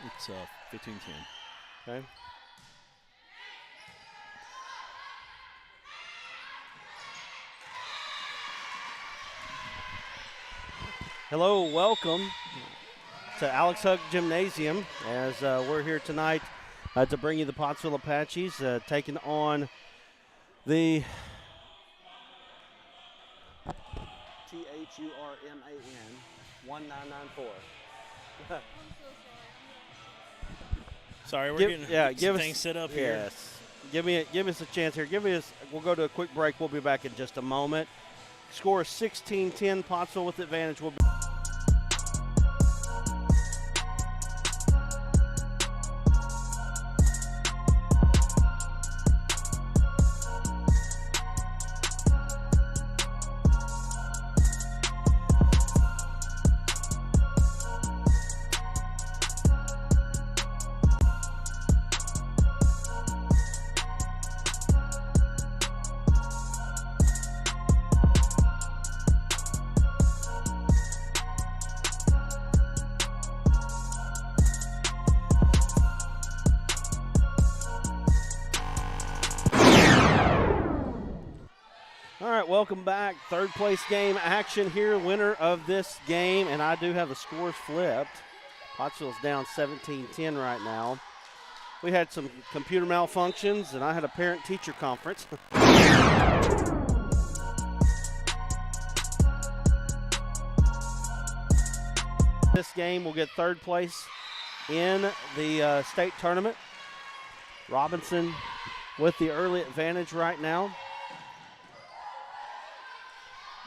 It's 15-10. Okay. Hello, welcome to Alex Hug Gymnasium as we're here tonight to bring you the Pottsville Apaches taking on the THURMAN 1994. Sorry, we're getting some things set up here. Yes. Give us a chance here. We'll go to a quick break. We'll be back in just a moment. Score is 16-10. Pottsville with advantage. Will be welcome back. Third place game action here. Winner of this game, and I do have the scores flipped. Pottsville's down 17-10 right now. We had some computer malfunctions, and I had a parent-teacher conference. This game will get third place in the state tournament. Robinson with the early advantage right now.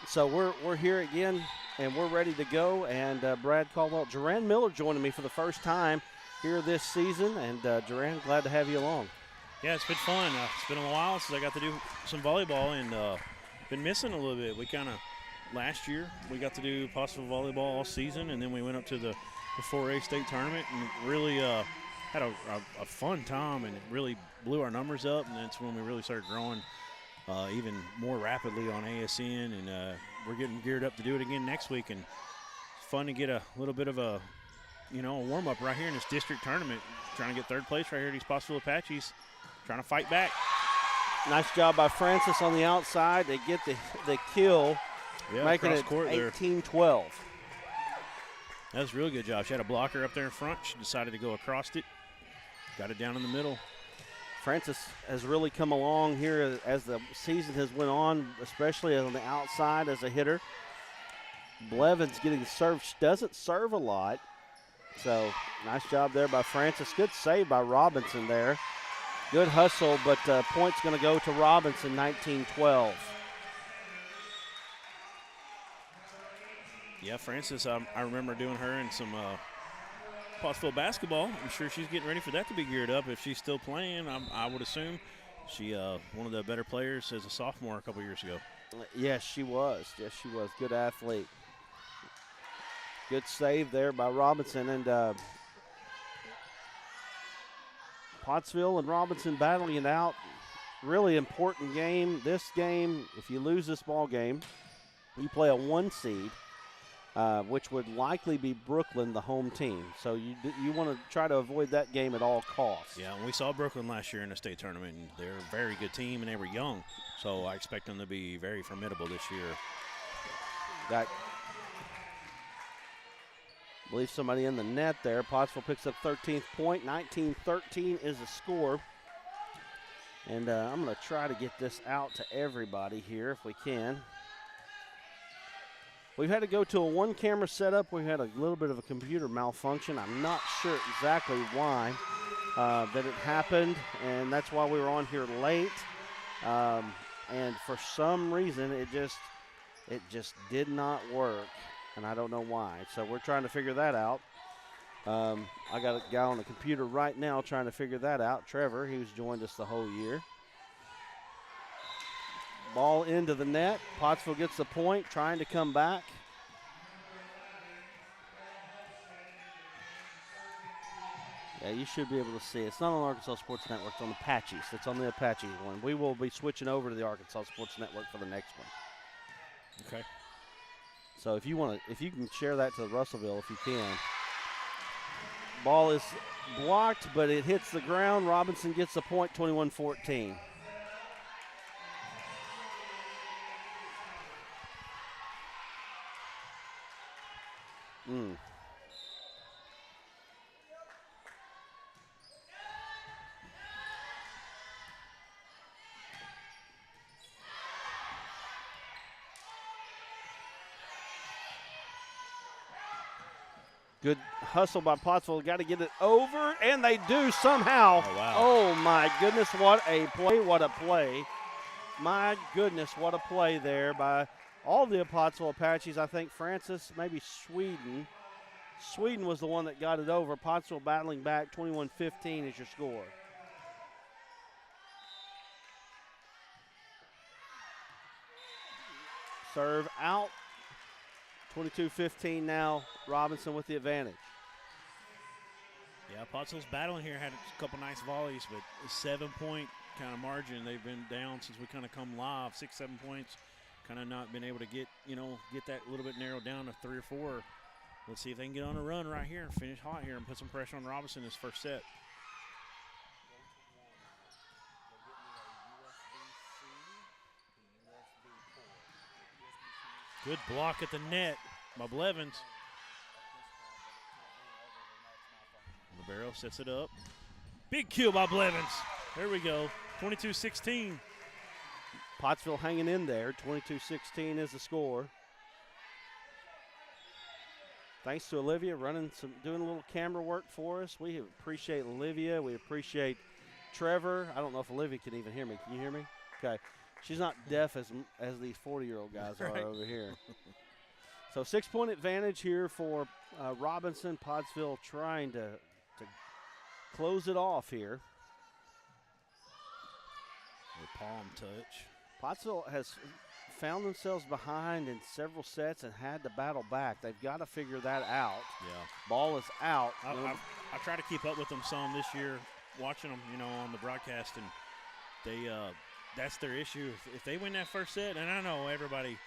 So we're here again, and we're ready to go. And Brad Caldwell, Duran Miller joining me for the first time here this season. And Duran, glad to have you along. Yeah, it's been fun. It's been a while since I got to do some volleyball, and been missing a little bit. We last year, we got to do Pottsville volleyball all season, and then we went up to the 4A state tournament and really had a fun time, and it really blew our numbers up, and that's when we really started growing even more rapidly on ASN, and we're getting geared up to do it again next week. And it's fun to get a little bit of a warm-up right here in this district tournament, trying to get third place right here. These Pottsville Apaches trying to fight back. Nice job by Francis on the outside to get the kill, making it 18-12. That was a really good job. She had a blocker up there in front. She decided to go across it, got it down in the middle. Francis has really come along here as the season has went on, especially on the outside as a hitter. Blevins getting served. She doesn't serve a lot. So nice job there by Francis. Good save by Robinson there. Good hustle, but point's going to go to Robinson, 19-12. Yeah, Francis, I remember doing her in some Pottsville basketball. I'm sure she's getting ready for that to be geared up. If she's still playing, I would assume she one of the better players as a sophomore a couple years ago. Yes, she was. Yes, she was. Good athlete. Good save there by Robinson. And Pottsville and Robinson battling it out. Really important game. This game, if you lose this ball game, you play a 1 seed. Which would likely be Brooklyn, the home team. So you want to try to avoid that game at all costs. Yeah, and we saw Brooklyn last year in the state tournament, and they're a very good team, and they were young. So I expect them to be very formidable this year. I believe somebody in the net there. Pottsville picks up 13th point. 19-13 is the score. And I'm going to try to get this out to everybody here if we can. We've had to go to a 1-camera setup. We had a little bit of a computer malfunction. I'm not sure exactly why that it happened, and that's why we were on here late. And for some reason, it just did not work, and I don't know why. So we're trying to figure that out. I got a guy on the computer right now trying to figure that out. Trevor, who's joined us the whole year. Ball into the net. Pottsville gets the point, trying to come back. Yeah, you should be able to see it. It's not on Arkansas Sports Network. It's on the Apaches. It's on the Apaches one. We will be switching over to the Arkansas Sports Network for the next one. Okay. So if you can share that to Russellville if you can. Ball is blocked, but it hits the ground. Robinson gets the point, 21-14. Good hustle by Pottsville. Got to get it over, and they do somehow. Oh, wow. Oh, my goodness, what a play, what a play. My goodness, what a play there by all the Pottsville Apaches. I think Francis, maybe Sweden. Sweden was the one that got it over. Pottsville battling back, 21-15 is your score. Serve out. 22-15 now. Robinson with the advantage. Yeah, Pottsville's battling here. Had a couple nice volleys, but a 7-point kind of margin. They've been down since we kind of come live. 6-7 points. Kind of not been able to get that a little bit narrowed down to 3 or 4. Let's see if they can get on a run right here and finish hot here and put some pressure on Robinson this first set. Good block at the net by Blevins. Libero sets it up. Big kill by Blevins. There we go. 22-16. Pottsville hanging in there. 22-16 is the score. Thanks to Olivia doing a little camera work for us. We appreciate Olivia. We appreciate Trevor. I don't know if Olivia can even hear me. Can you hear me? Okay. She's not deaf as these 40-year-old guys are over here. So 6-point advantage here for Robinson. Pottsville trying to close it off here. A palm touch. Pottsville has found themselves behind in several sets and had to battle back. They've got to figure that out. Yeah. Ball is out. I try to keep up with them some this year, watching them, on the broadcast, and they that's their issue. If they win that first set, and I know everybody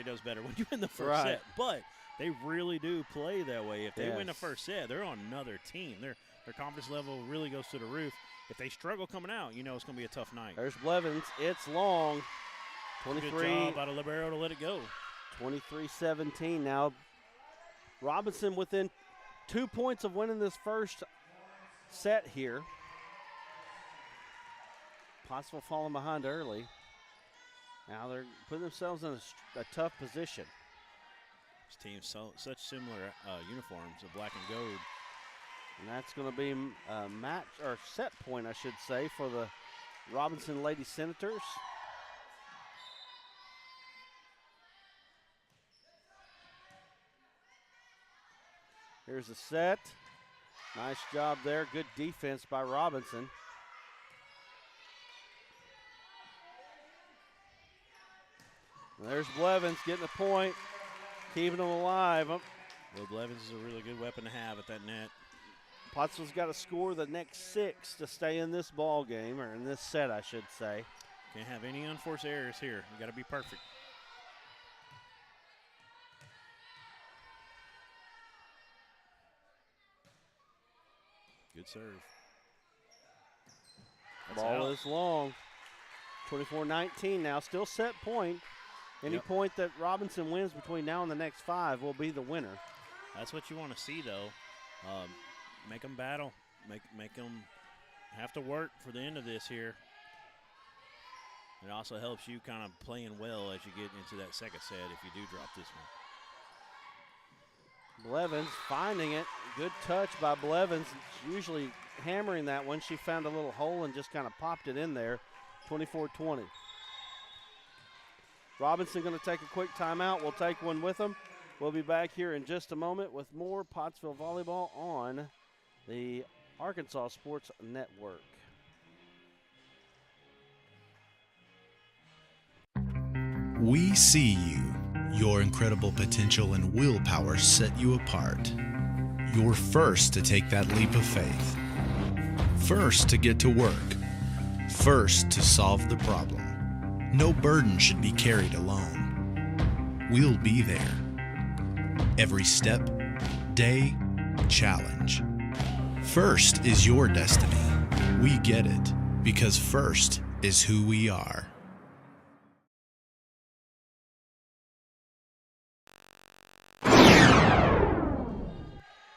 does better when you win the first set, but they really do play that way. If they win the first set, they're on another team. Their confidence level really goes to the roof. If they struggle coming out, it's going to be a tough night. There's Blevins. It's long. 23. Good job out of Libero to let it go. 23-17 now. Robinson within 2 points of winning this first set here. Pottsville falling behind early. Now they're putting themselves in a tough position. This team's such similar uniforms of black and gold. And that's going to be a match or set point, I should say, for the Robinson Lady Senators. Here's the set. Nice job there. Good defense by Robinson. And there's Blevins getting a point, keeping them alive. Well, Blevins is a really good weapon to have at that net. Pottsville's got to score the next 6 to stay in this ball game, or in this set, I should say. Can't have any unforced errors here. You got to be perfect. Good serve. That's ball out. is long. 24-19 now, still set point. Any point that Robinson wins between now and the next 5 will be the winner. That's what you want to see, though. Make them battle. Make them have to work for the end of this here. It also helps you kind of playing well as you get into that second set if you do drop this one. Blevins finding it. Good touch by Blevins. Usually hammering that one. She found a little hole and just kind of popped it in there. 24-20. Robinson going to take a quick timeout. We'll take one with them. We'll be back here in just a moment with more Pottsville volleyball on the Arkansas Sports Network. We see you. Your incredible potential and willpower set you apart. You're first to take that leap of faith. First to get to work. First to solve the problem. No burden should be carried alone. We'll be there. Every step, day, challenge. First is your destiny. We get it because first is who we are.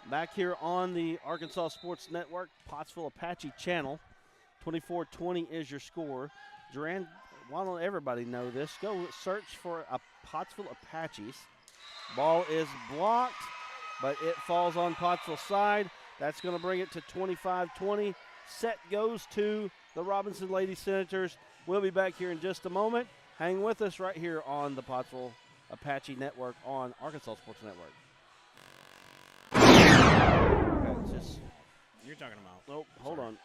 Back here on the Arkansas Sports Network, Pottsville Apache channel. 24-20 is your score. Duran, why don't everybody know this? Go search for a Pottsville Apaches. Ball is blocked, but it falls on Pottsville's side. That's going to bring it to 25-20. Set goes to the Robinson Lady Senators. We'll be back here in just a moment. Hang with us right here on the Pottsville Apache Network on Arkansas Sports Network. Okay, it's just. You're talking about. Nope, hold on.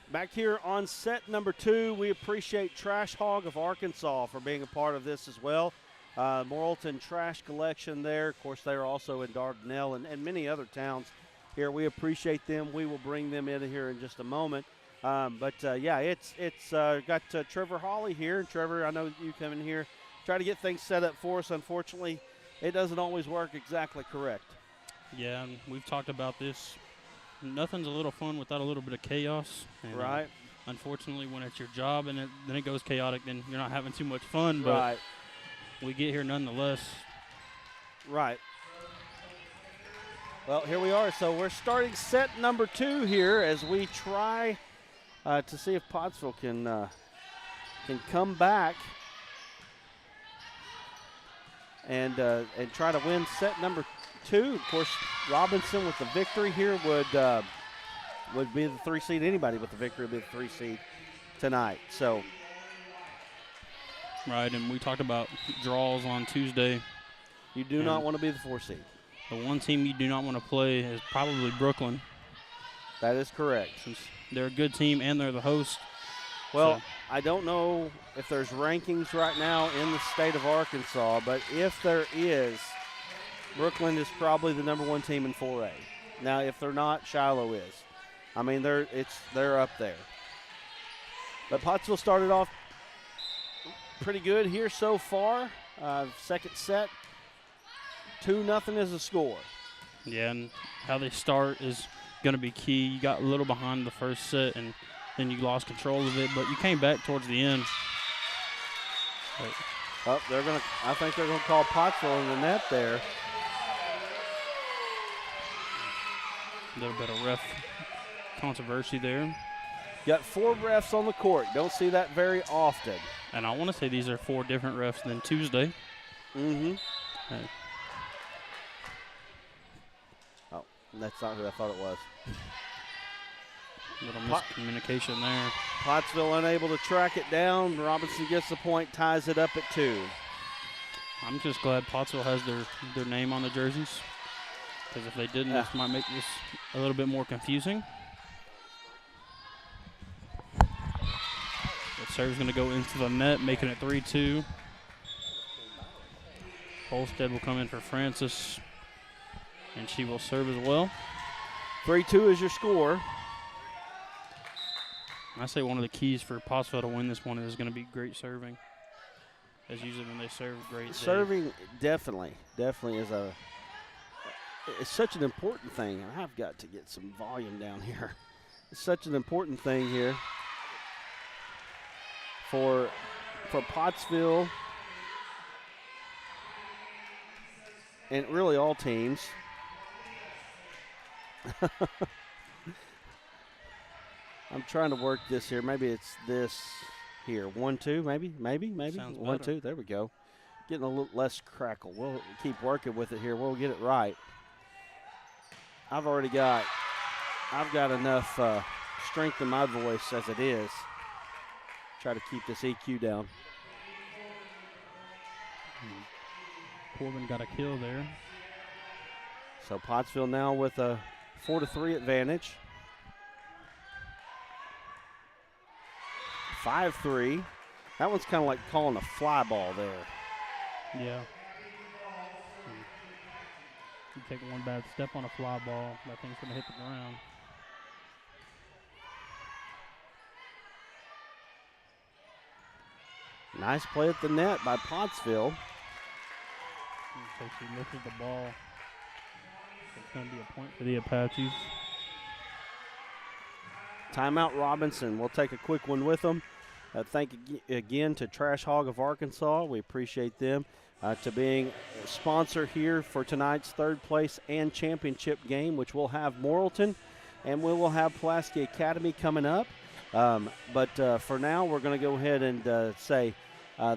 Back here on set number 2, we appreciate Trash Hog of Arkansas for being a part of this as well. Morrilton Trash Collection there. Of course, they are also in Dardanelle and many other towns here. We appreciate them. We will bring them in here in just a moment. Yeah, it's got Trevor Hawley here. Trevor, I know you come in here, try to get things set up for us. Unfortunately, it doesn't always work exactly correct. Yeah, and we've talked about this. Nothing's a little fun without a little bit of chaos. And, right. Unfortunately, when it's your job and then it goes chaotic, then you're not having too much fun. But right. We get here nonetheless. Right. Well, here we are. So we're starting set number 2 here as we try to see if Pottsville can come back and try to win set number 2. Of course, Robinson with the victory here would be the 3 seed. Anybody with the victory would be the 3 seed tonight. So. Right, and we talked about draws on Tuesday. You do not want to be the 4 seed. The one team you do not want to play is probably Brooklyn. That is correct. Since they're a good team and they're the host. Well, I don't know if there's rankings right now in the state of Arkansas, but if there is, Brooklyn is probably the number 1 team in 4A. Now, if they're not, Shiloh is. I mean, they're up there. But Pottsville started off pretty good here so far. Second set, 2-0 is the score. Yeah, and how they start is going to be key. You got a little behind the first set, and then you lost control of it, but you came back towards the end. Oh, I think they're gonna call Pottsville in the net there. A little bit of ref controversy there. Got 4 refs on the court. Don't see that very often. And I want to say these are 4 different refs than Tuesday. Mm-hmm. Oh, that's not who I thought it was. Little miscommunication there. Pottsville unable to track it down. Robinson gets the point, ties it up at 2. I'm just glad Pottsville has their name on the jerseys, because if they didn't, this might make this a little bit more confusing. The serve's going to go into the net, making it 3-2. Holstead will come in for Francis, and she will serve as well. 3-2 is your score. I say one of the keys for Pottsville to win this one is going to be great serving. As usually when they serve great. Serving definitely is it's such an important thing. And I've got to get some volume down here. It's such an important thing here for Pottsville and really all teams. I'm trying to work this here. Maybe it's this here. 1-2, maybe. Sounds 1-2. better. There we go. Getting a little less crackle. We'll keep working with it here. We'll get it right. I've got enough strength in my voice as it is. Try to keep this EQ down. Corbin got a kill there. So Pottsville now with a 4-3 advantage. 5-3. That one's kind of like calling a fly ball there. Yeah. You take one bad step on a fly ball, that thing's going to hit the ground. Nice play at the net by Pottsville. So she lifted the ball. It's going to be a point for the Apaches. Timeout Robinson. We'll take a quick one with them. Thank again to Trash Hog of Arkansas. We appreciate them to being a sponsor here for tonight's third place and championship game, which we'll have Morrilton and we will have Pulaski Academy coming up. But for now, we're going to go ahead and say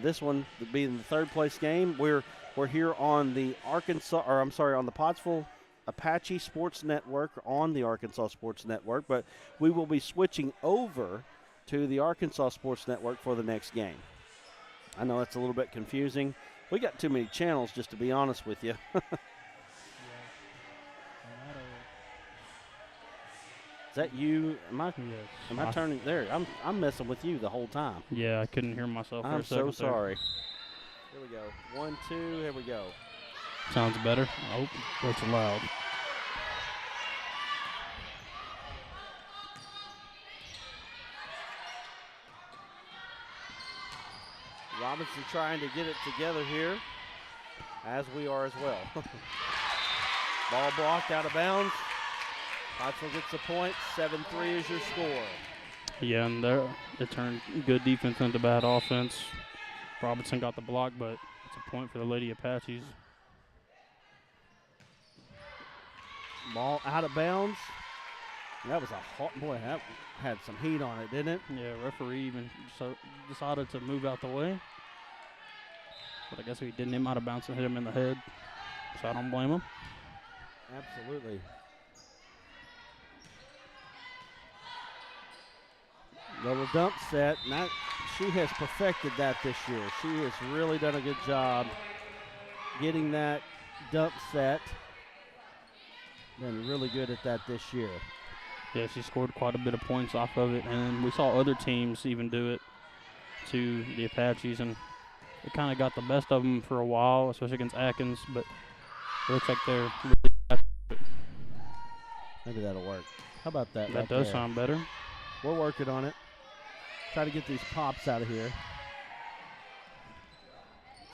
this one being the third place game. We're here on the on the Pottsville Apache Sports Network on the Arkansas Sports Network, but we will be switching over to the Arkansas Sports Network for the next game. I know it's a little bit confusing. We got too many channels, just to be honest with you. Is that you? Am I turning there? I'm messing with you the whole time. Yeah, I couldn't hear myself for I'm a second. so sorry. Here we go. 1, 2, here we go. Sounds better. Oh, that's loud. Robinson trying to get it together here, as we are as well. Ball blocked out of bounds. Pottsville gets the point. 7-3 is your score. Yeah, and it turned good defense into bad offense. Robinson got the block, but it's a point for the Lady Apaches. Ball out of bounds. That was a hot boy. That had some heat on it, didn't it? Yeah, referee even decided to move out the way. But I guess he didn't hit him out of bounds and hit him in the head. So I don't blame him. Absolutely. Little dump set. She has perfected that this year. She has really done a good job getting that dump set. Been really good at that this year. Yeah, she scored quite a bit of points off of it, and we saw other teams even do it to the Apaches, and it kind of got the best of them for a while, especially against Atkins, but it looks like they're really happy with it. Maybe that'll work. How about that? That does sound better. We're working on it. Try to get these pops out of here.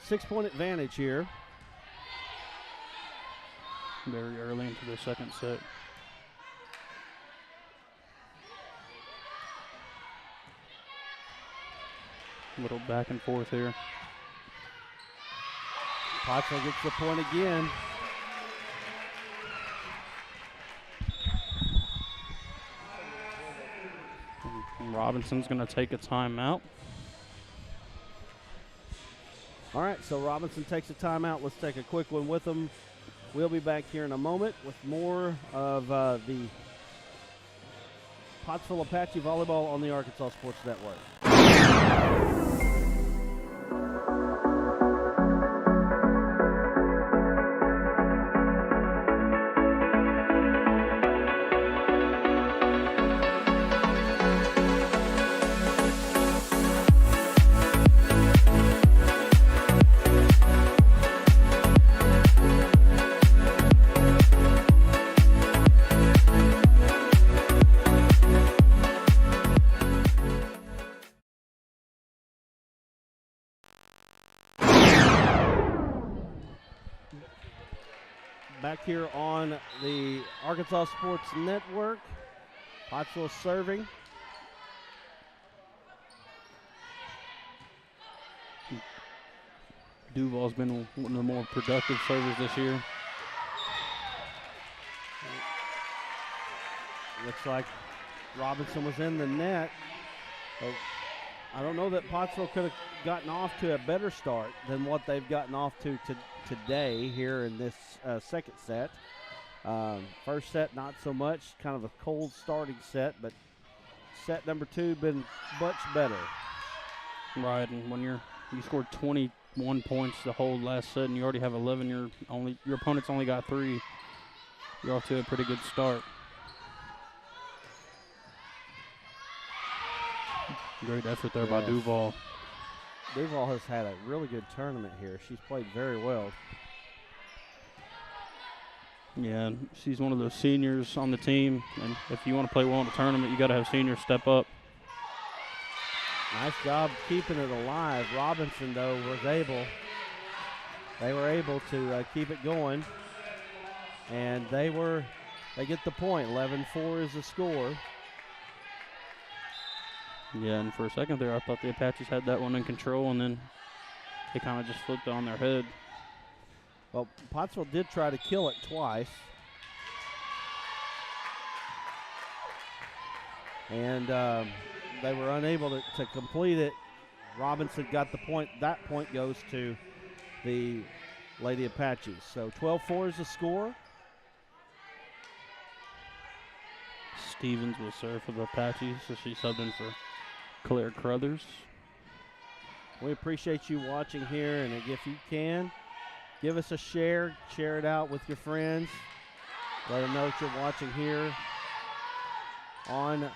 6-point advantage here. Very early into the second set. A little back and forth here. Pottsville gets the point again. And Robinson's going to take a timeout. All right, so Robinson takes a timeout. Let's take a quick one with them. We'll be back here in a moment with more of the Pottsville Apache volleyball on the Arkansas Sports Network. Back here on the Arkansas Sports Network, Pottsville serving. Duval's been one of the more productive servers this year. Looks like Robinson was in the net. So I don't know that Pottsville could have gotten off to a better start than what they've gotten off to today here in this second set. First set, not so much, kind of a cold starting set, but set number 2 been much better. Right, and when you scored 21 points the whole last set, and you already have 11, your opponent's only got 3. You're off to a pretty good start. Great effort there by Duval. Duval has had a really good tournament here. She's played very well. Yeah, she's one of those seniors on the team, and if you want to play well in the tournament, you got to have seniors step up. Nice job keeping it alive. Robinson, though, they were able to keep it going, and they get the point. 11-4 is the score. Yeah, and for a second there, I thought the Apaches had that one in control, and then they kind of just flipped on their head. Well, Pottsville did try to kill it twice. And they were unable to complete it. Robinson got the point. That point goes to the Lady Apaches. So 12-4 is the score. Stevens will serve for the Apaches, so she subbed in for Claire Crothers. We appreciate you watching here, and if you can, give us a share it out with your friends. Let them know that you're watching here on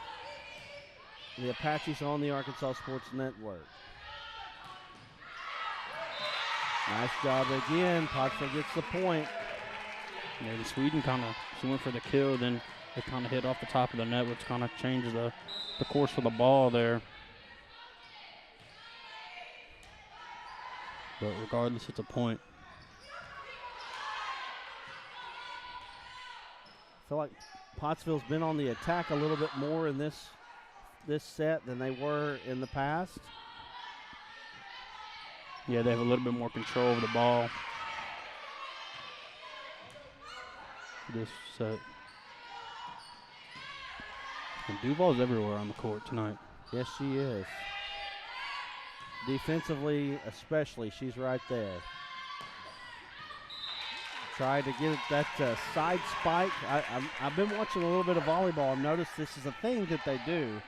the Apaches on the Arkansas Sports Network. Nice job again. Pottsville gets the point. Yeah, the Sweden she went for the kill, then it kind of hit off the top of the net, which kind of changed the course for the ball there. But regardless, it's a point. I feel like Pottsville's been on the attack a little bit more in this set than they were in the past. Yeah, they have a little bit more control over the ball this set. And Duval's everywhere on the court tonight. Yes, she is. Defensively, especially, she's right there. Tried to get that side spike. I've been watching a little bit of volleyball and noticed this is a thing that they do.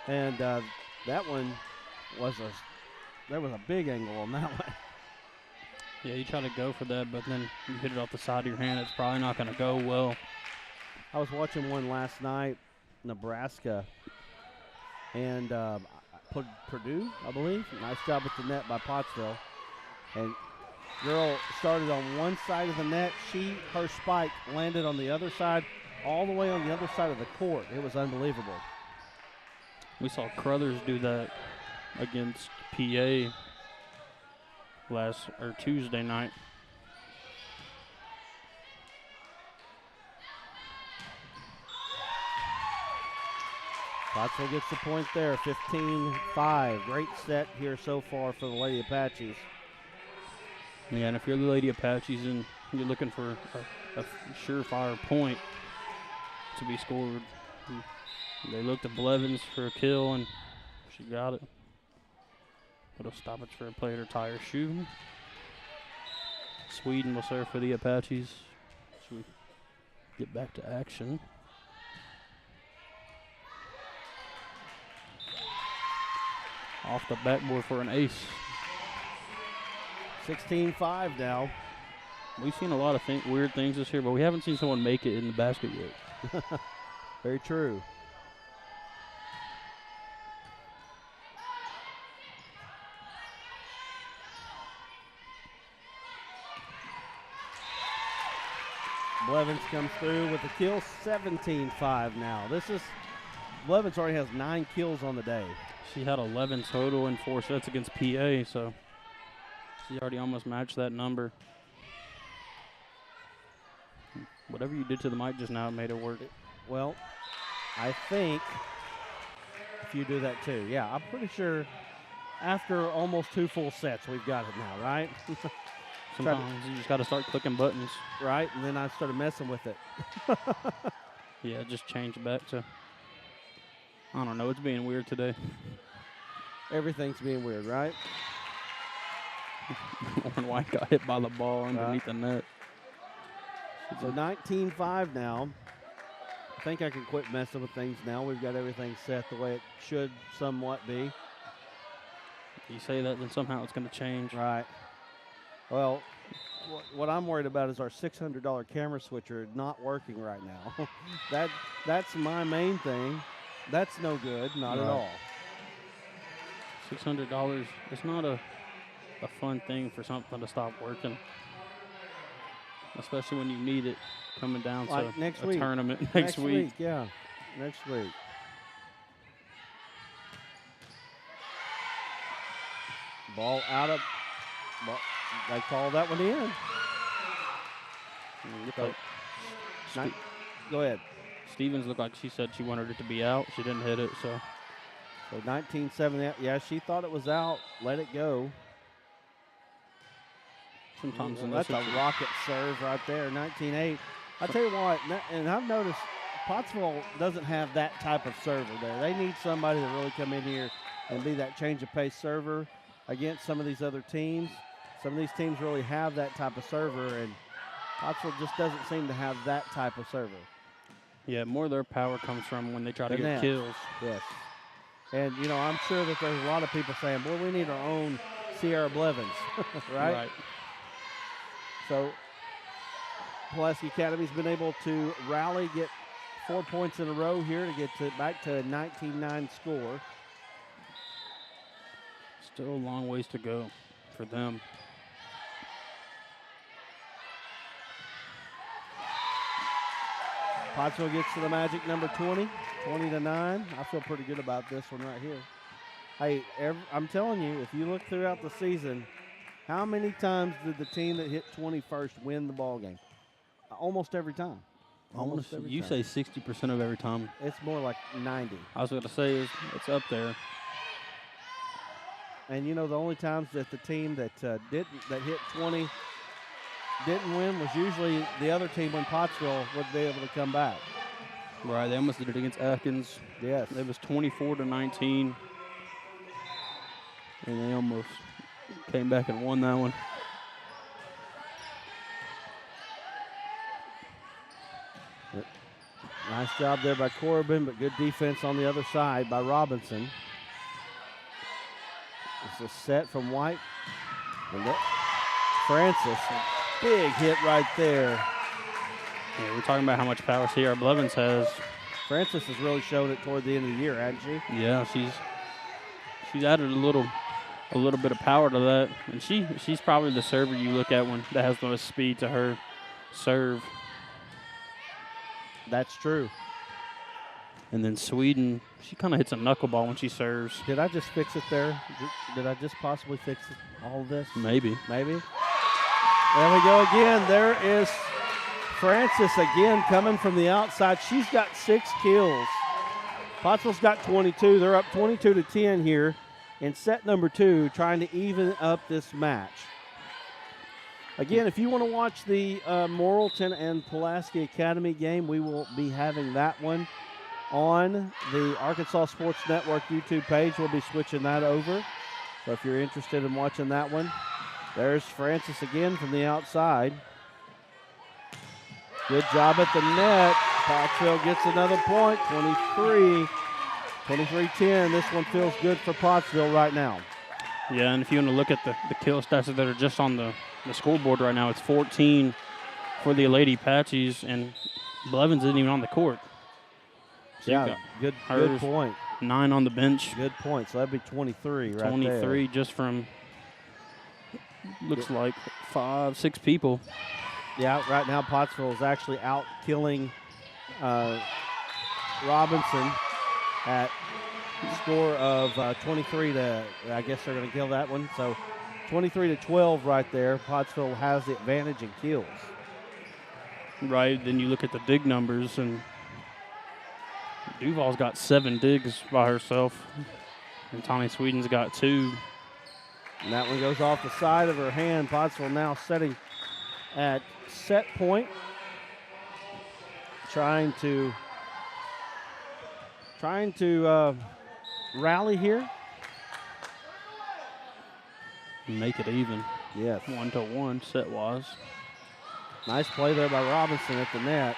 And that one there was a big angle on that one. Yeah, you try to go for that, but then you hit it off the side of your hand. It's probably not going to go well. I was watching one last night, Nebraska, and Purdue, I believe. Nice job with the net by Pottsville. And girl started on one side of the net. Her spike landed on the other side, all the way on the other side of the court. It was unbelievable. We saw Crothers do that against PA Tuesday night. Pottsville gets the point there, 15-5. Great set here so far for the Lady Apaches. Yeah, and if you're the Lady Apaches and you're looking for a surefire point to be scored, they looked at Blevins for a kill, and she got it. Little stoppage for a player to tie her shoe. Sweden will serve for the Apaches as we get back to action. Off the backboard for an ace. 16-5 now. We've seen a lot of weird things this year, but we haven't seen someone make it in the basket yet. Very true. Blevins comes through with a kill, 17-5 now. Blevins already has 9 kills on the day. She had 11 total in 4 sets against PA, so she already almost matched that number. Whatever you did to the mic just now, it made it work. Well, I think if you do that too. Yeah, I'm pretty sure after almost 2 full sets, we've got it now, right? Sometimes you just got to start clicking buttons. Right, and then I started messing with it. Yeah, just change back to, I don't know, it's being weird today. Everything's being weird, right? Lauren White got hit by the ball underneath the net. So 19-5 now. I think I can quit messing with things now. We've got everything set the way it should somewhat be. You say that, then somehow it's going to change. Right. Well, what I'm worried about is our $600 camera switcher not working right now. That's my main thing. That's no good, not at all. $600, it's not a fun thing for something to stop working. Especially when you need it coming down like to next a week. tournament next week. Yeah, next week. Ball out of, they call that one in. Go ahead. Stevens looked like she said she wanted it to be out. She didn't hit it, so 19-7, yeah, she thought it was out. Let it go. sometimes That's a rocket serve right there, 19-8. I tell you what, and I've noticed Pottsville doesn't have that type of server there. They need somebody to really come in here and be that change of pace server against some of these other teams. Some of these teams really have that type of server, and Pottsville just doesn't seem to have that type of server. Yeah, more of their power comes from when they try to The get net. kills. Yes. And, you know, I'm sure that there's a lot of people saying, boy, we need our own Sierra Blevins, right? So Pulaski Academy's been able to rally, get 4 points in a row here to get back to a 19-9 score. Still a long ways to go for them. Pottsville gets to the magic number 20, 20-9. I feel pretty good about this one right here. Hey, I'm telling you, if you look throughout the season, how many times did the team that hit 20 first win the ball game? Almost every time. Almost every You time. say 60% of every time. It's more like 90. I was going to say it's up there. And you know, the only times that the team that hit 20 didn't win was usually the other team when Pottsville would be able to come back. Right, they almost did it against Athens. Yes. It was 24-19. And they almost came back and won that one. Nice job there by Corbin, but good defense on the other side by Robinson. It's a set from White. And Francis, big hit right there. Yeah, we're talking about how much power Sierra Blevins has. Francis has really showed it toward the end of the year, hasn't she? Yeah, she's added a little bit of power to that, and she's probably the server you look at when that has the most speed to her serve. That's true. And then Sweden, she kind of hits a knuckleball when she serves. Did I just fix it there? Did I just possibly fix all of this? Maybe. Maybe. There we go again. There is Francis again coming from the outside. She's got 6 kills. Pottsville's got 22. They're up 22-10 here in set number 2, trying to even up this match. Again, if you want to watch the Morrilton and Pulaski Academy game, we will be having that one on the Arkansas Sports Network YouTube page. We'll be switching that over. So if you're interested in watching that one, there's Francis again from the outside. Good job at the net. Pottsville gets another point, 23-10. This one feels good for Pottsville right now. Yeah, and if you want to look at the kill stats that are just on the scoreboard right now, it's 14 for the Lady Apaches, and Blevins isn't even on the court. So Yeah, good point. 9 on the bench. Good point. So that'd be 23 right 23 just from, looks like 5, 6 people. Yeah, right now Pottsville is actually out killing Robinson at score of 23 to, I guess they're going to kill that one. So 23-12 right there. Pottsville has the advantage in kills. Right, then you look at the dig numbers, and Duval's got 7 digs by herself, and Tommy Sweden's got 2. And that one goes off the side of her hand. Pottsville now setting at set point, trying to rally here. Make it even. Yes. 1-1 set-wise. Nice play there by Robinson at the net.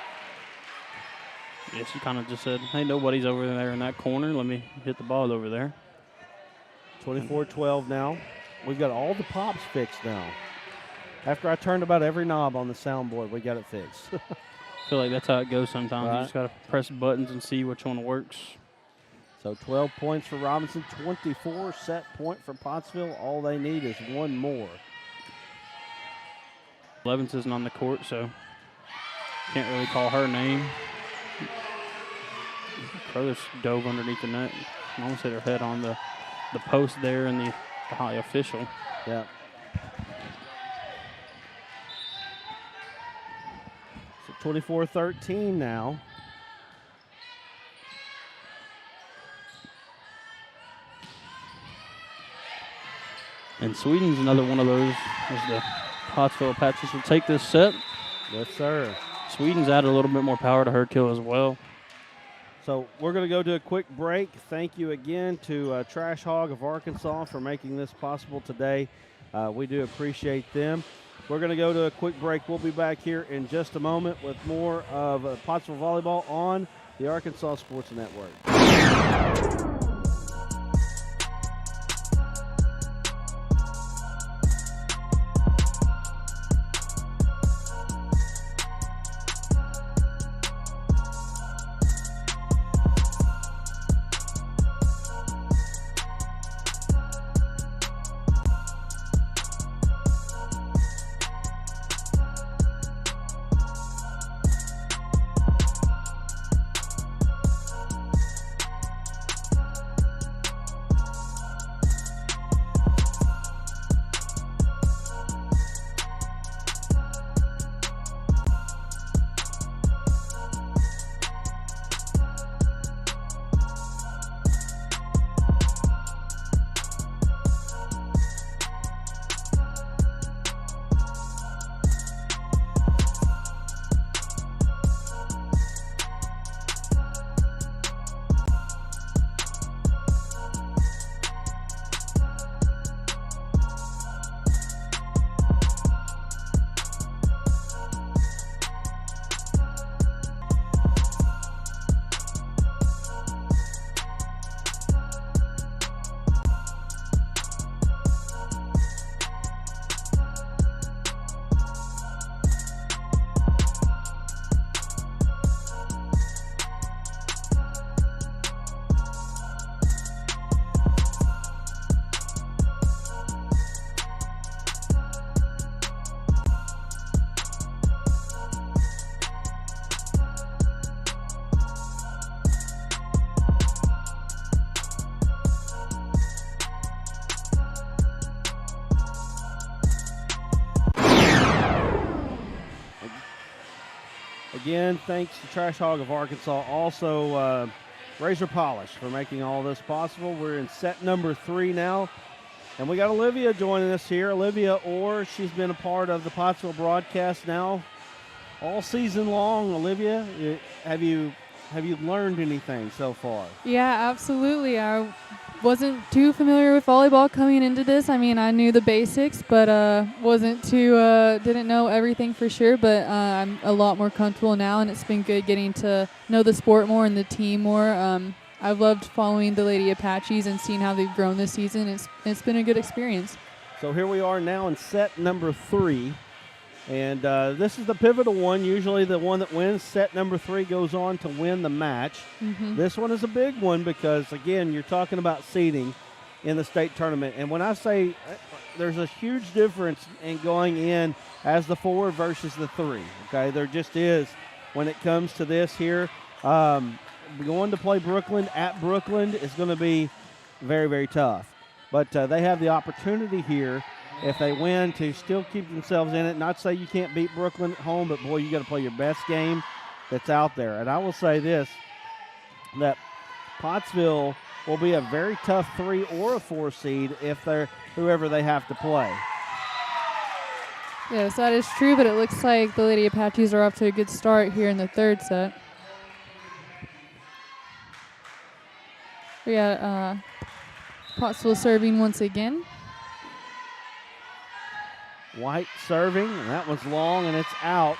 Yeah, she kind of just said, hey, nobody's over there in that corner. Let me hit the ball over there. 24-12 now. We've got all the pops fixed now. After I turned about every knob on the soundboard, we got it fixed. I feel like that's how it goes sometimes. Right. You just got to press buttons and see which one works. So 12 points for Robinson, 24 set point for Pottsville. All they need is one more. Blevins isn't on the court, so can't really call her name. Crothers dove underneath the net. Almost hit her head on the post there and the high official. Yeah. So 24-13 now. And Sweden's another one of those as the Pottsville Apaches will take this set. Yes, sir. Sweden's added a little bit more power to her kill as well. So we're going to go to a quick break. Thank you again to Trash Hog of Arkansas for making this possible today. We do appreciate them. We're going to go to a quick break. We'll be back here in just a moment with more of Pottsville Volleyball on the Arkansas Sports Network. Again, thanks to Trash Hog of Arkansas. Also, Razor Polish for making all this possible. We're in set number 3 now. And we got Olivia joining us here. Olivia Orr, she's been a part of the Pottsville broadcast now all season long. Olivia, have you learned anything so far? Yeah, absolutely. I wasn't too familiar with volleyball coming into this. I mean, I knew the basics, but didn't know everything for sure. But I'm a lot more comfortable now, and it's been good getting to know the sport more and the team more. I've loved following the Lady Apaches and seeing how they've grown this season. It's been a good experience. So here we are now in set number 3. And this is the pivotal one. Usually the one that wins set number 3 goes on to win the match. Mm-hmm. This one is a big one because, again, you're talking about seeding in the state tournament. And when I say there's a huge difference in going in as the 4 versus the 3, okay? There just is when it comes to this here. Going to play Brooklyn at Brooklyn is going to be very, very tough. But they have the opportunity here, if they win, to still keep themselves in it. Not say you can't beat Brooklyn at home, but, boy, you got to play your best game that's out there. And I will say this, that Pottsville will be a very tough 3 or a 4 seed if they're whoever they have to play. Yes, that is true, but it looks like the Lady Apaches are off to a good start here in the 3rd set. We got Pottsville serving once again. White serving, and that one's long, and it's out.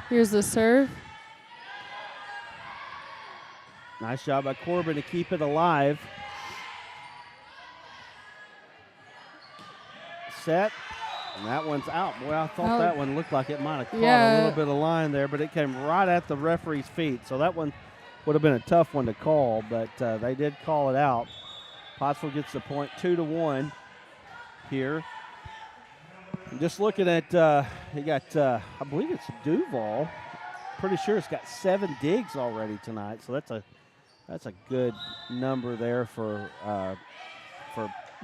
Here's the serve. Nice job by Corbin to keep it alive. Set, and that one's out. Boy, I thought that one looked like it might have caught a little bit of line there, but it came right at the referee's feet. So that one would have been a tough one to call, but they did call it out. Pottsville gets the point 2-1 here. And just looking at, he got, I believe it's Duval. Pretty sure it's got 7 digs already tonight. So that's a good number there for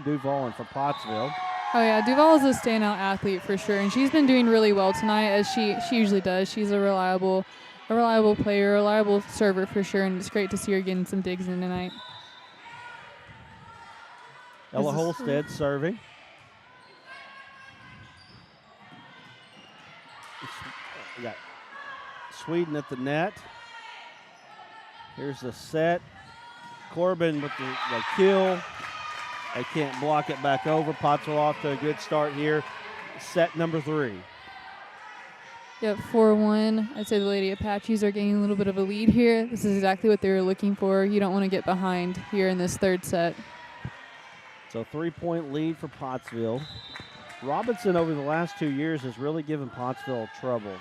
Duval and for Pottsville. Oh, yeah, Duval is a standout athlete for sure, and she's been doing really well tonight, as she usually does. She's a reliable player, a reliable server for sure, and it's great to see her getting some digs in tonight. Ella Holstead serving. We got Sweden at the net. Here's the set. Corbin with the kill. They can't block it back over. Pottsville off to a good start here. Set number 3. Yep, 4-1. I'd say the Lady Apaches are getting a little bit of a lead here. This is exactly what they were looking for. You don't want to get behind here in this 3rd set. So 3-point lead for Pottsville. Robinson over the last 2 years has really given Pottsville trouble.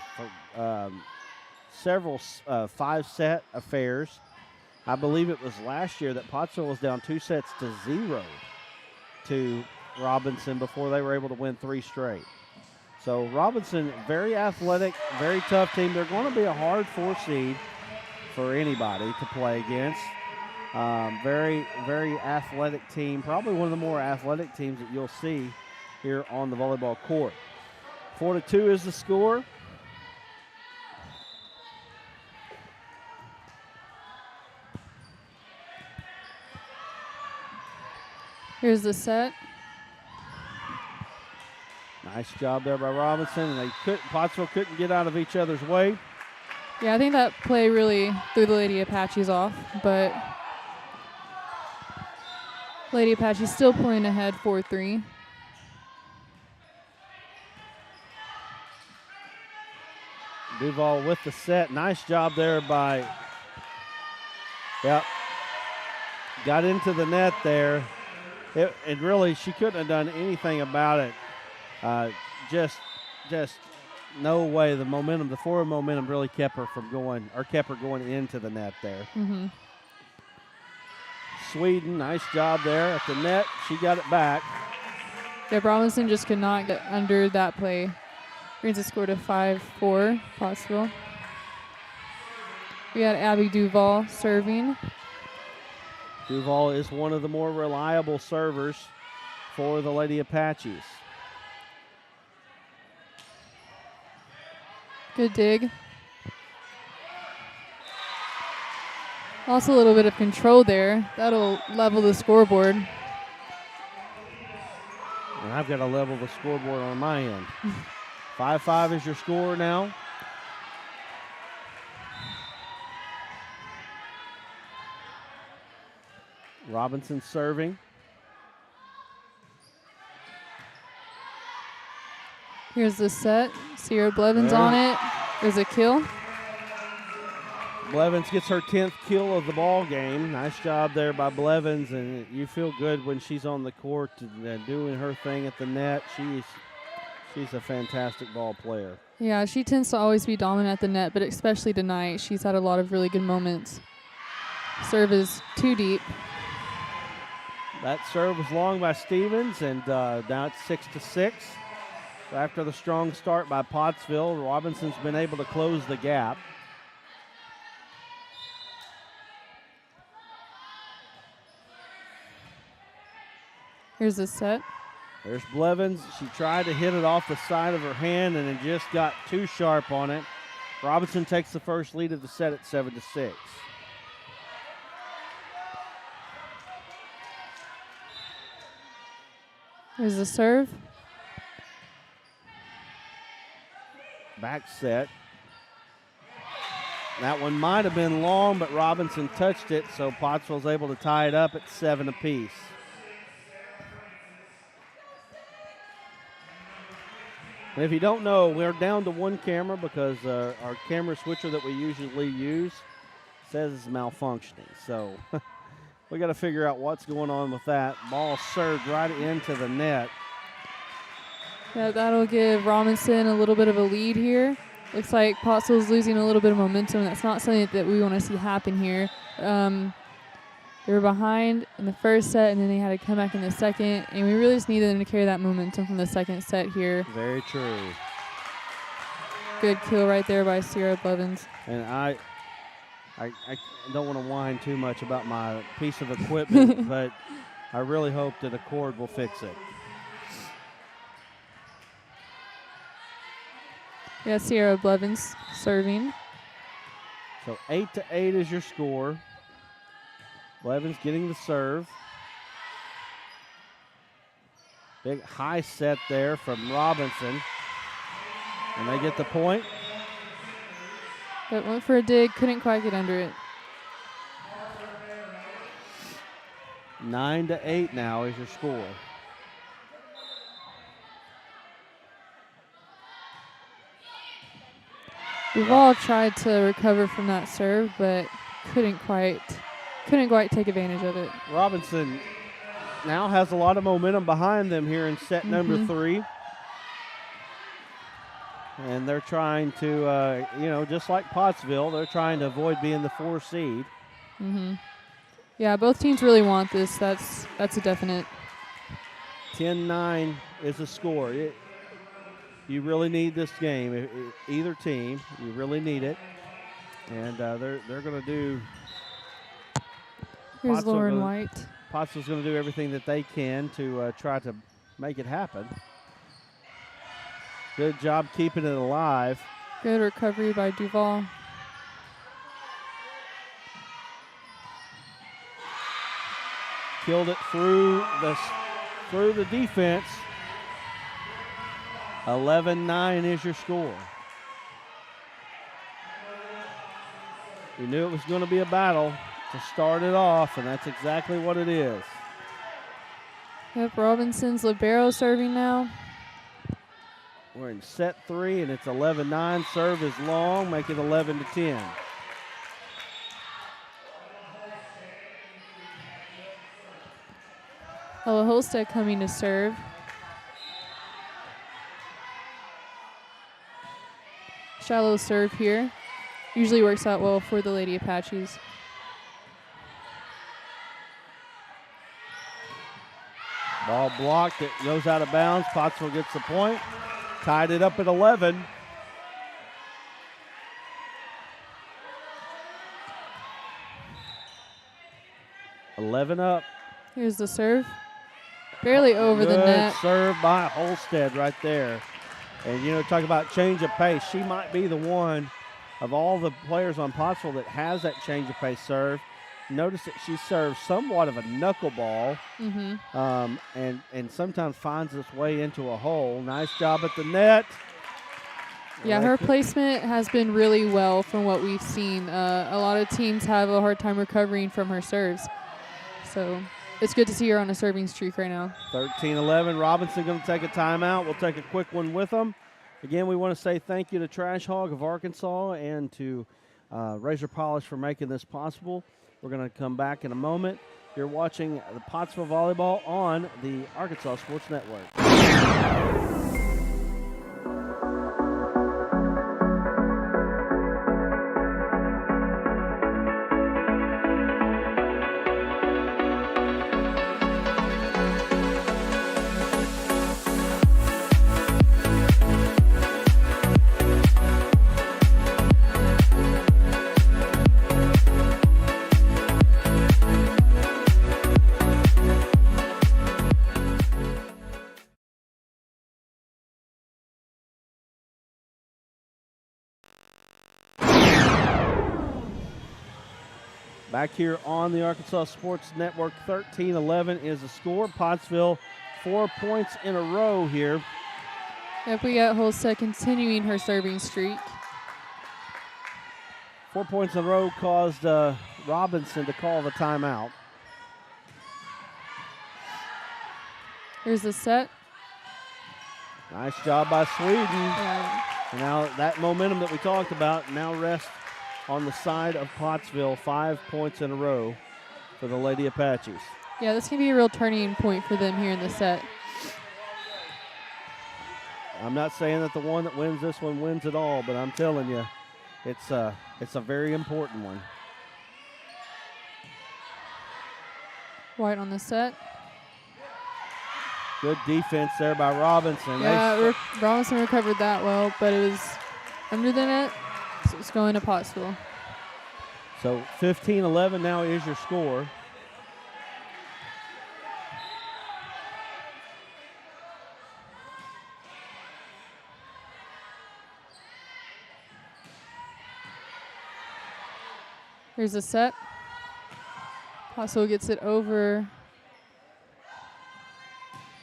Several 5-set affairs. I believe it was last year that Pottsville was down 2-0 to Robinson before they were able to win 3 straight. So Robinson, very athletic, very tough team. They're going to be a hard 4 seed for anybody to play against. Very, very athletic team. Probably one of the more athletic teams that you'll see here on the volleyball court. 4-2 is the score. Here's the set. Nice job there by Robinson, and Pottsville couldn't get out of each other's way. Yeah, I think that play really threw the Lady Apaches off, but Lady Apaches still pulling ahead 4-3. Duval with the set. Nice job there by, got into the net there. It really, she couldn't have done anything about it. Just no way. The momentum, the forward momentum really kept her going into the net there. Mm-hmm. Sweden, nice job there at the net. She got it back. Yeah, Robinson just could not get under that play. Brings the score to 5-4, Pottsville. We got Abby Duval serving. Duval is one of the more reliable servers for the Lady Apaches. Good dig. Also a little bit of control there. That'll level the scoreboard. And I've got to level the scoreboard on my end. 5-5 is your score now. Robinson serving. Here's the set. Sierra Blevins Yeah. on it. There's a kill. Blevins gets her 10th kill of the ball game. Nice job there by Blevins, and you feel good when she's on the court doing her thing at the net. She's a fantastic ball player. Yeah, she tends to always be dominant at the net, but especially tonight, she's had a lot of really good moments. Serve is too deep. That serve was long by Stevens, and now it's 6-6. So after the strong start by Pottsville, Robinson's been able to close the gap. Here's the set. There's Blevins. She tried to hit it off the side of her hand, and it just got too sharp on it. Robinson takes the first lead of the set at 7-6. Here's the serve. Back set. That one might have been long, but Robinson touched it, so Pottsville's able to tie it up at 7 apiece. And if you don't know, we're down to one camera because our camera switcher that we usually use says it's malfunctioning. So we got to figure out what's going on with that. Ball served right into the net. Yeah, that'll give Robinson a little bit of a lead here. Looks like Pottsville's losing a little bit of momentum. That's not something that we want to see happen here. They were behind in the first set, and then they had to come back in the second, and we really just needed them to carry that momentum from the second set here. Very true. Good kill right there by Sierra Blevins. And I don't want to whine too much about my piece of equipment, but I really hope that a cord will fix it. Yeah, Sierra Blevins serving. So 8-8 is your score. Blevins getting the serve. Big high set there from Robinson. And they get the point. But went for a dig, couldn't quite get under it. 9-8 now is your score. Duval tried to recover from that serve, but couldn't quite take advantage of it. Robinson now has a lot of momentum behind them here in set number 3. And they're trying to, just like Pottsville, they're trying to avoid being the 4 seed. Yeah, both teams really want this. That's a definite. 10-9 is the score. You really need this game. Either team, you really need it. And they're going to do. Here's Pottsville Lauren White. Pottsville's going to do everything that they can to try to make it happen. Good job keeping it alive. Good recovery by Duval. Killed it through the defense. 11-9 is your score. You knew it was going to be a battle to start it off, and that's exactly what it is. Yep, Robinson's libero serving now. We're in set 3, and it's 11-9. Serve is long, make it 11-10. Holstead coming to serve. Shallow serve here. Usually works out well for the Lady Apaches. Ball blocked. It goes out of bounds. Pottsville gets the point. Tied it up at 11. Up. Here's the serve. Barely over the Good net. serve by Holstead right there. And, talk about change of pace. She might be the one of all the players on Pottsville that has that change of pace serve. Notice that she serves somewhat of a knuckleball and sometimes finds its way into a hole. Nice job at the net. Yeah, her placement has been really well from what we've seen. A lot of teams have a hard time recovering from her serves. So it's good to see her on a serving streak right now. 13-11. Robinson going to take a timeout. We'll take a quick one with them. Again, we want to say thank you to Trash Hog of Arkansas and to Razor Polish for making this possible. We're going to come back in a moment. You're watching the Pottsville Volleyball on the Arkansas Sports Network. Back here on the Arkansas Sports Network, 13-11 is the score. Pottsville 4 points in a row here. Yep, we got Holstead continuing her serving streak. 4 points in a row caused Robinson to call the timeout. Here's the set. Nice job by Sweden. Yeah. And now that momentum that we talked about now rests on the side of Pottsville. 5 points in a row for the Lady Apaches. Yeah, this can be a real turning point for them here in the set. I'm not saying that the one that wins this one wins it all, but I'm telling you, it's a very important one. White on the set. Good defense there by Robinson. Yeah, Robinson recovered that well, but it was under the net, so it's going to Pottsville. So 15-11 now is your score. Here's the set. Pottsville gets it over.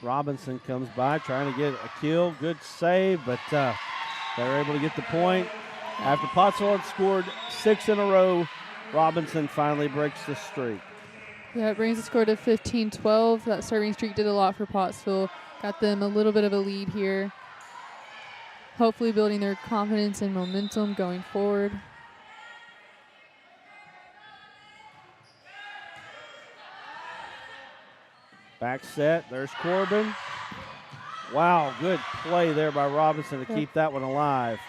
Robinson comes by trying to get a kill. Good save, but they're able to get the point. After Pottsville had scored 6 in a row, Robinson finally breaks the streak. Yeah, it brings the score to 15-12. That serving streak did a lot for Pottsville. Got them a little bit of a lead here. Hopefully building their confidence and momentum going forward. Back set, there's Corbin. Wow, good play there by Robinson to keep that one alive.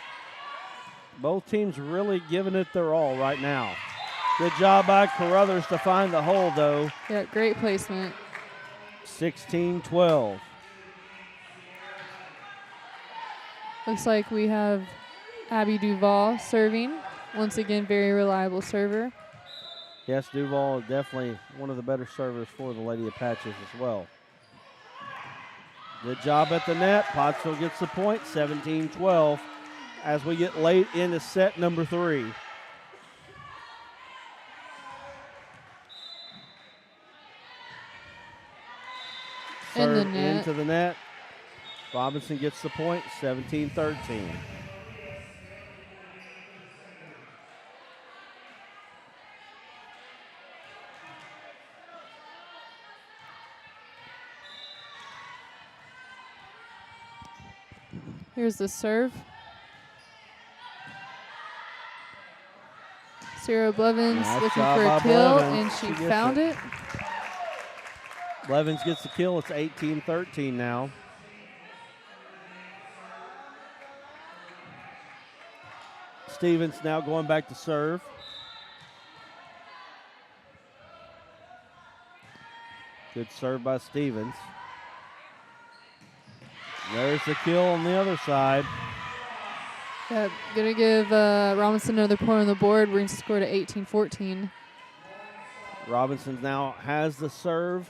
Both teams really giving it their all right now. Good job by Carruthers to find the hole, though. Yeah, great placement. 16-12. Looks like we have Abby Duvall serving. Once again, very reliable server. Yes, Duval is definitely one of the better servers for the Lady Apaches as well. Good job at the net. Pottsville gets the point, 17-12, as we get late into set number 3. In the Serve net. into the net. Robinson gets the point, 17-13. Here's the serve. Sarah Blevins Nice looking job for a by kill, Blevins. and She she gets found it. Blevins gets the kill. It's 18-13 now. Stevens now going back to serve. Good serve by Stevens. There's the kill on the other side. Yeah, gonna give Robinson another point on the board. Brings the score to 18-14. Robinson now has the serve.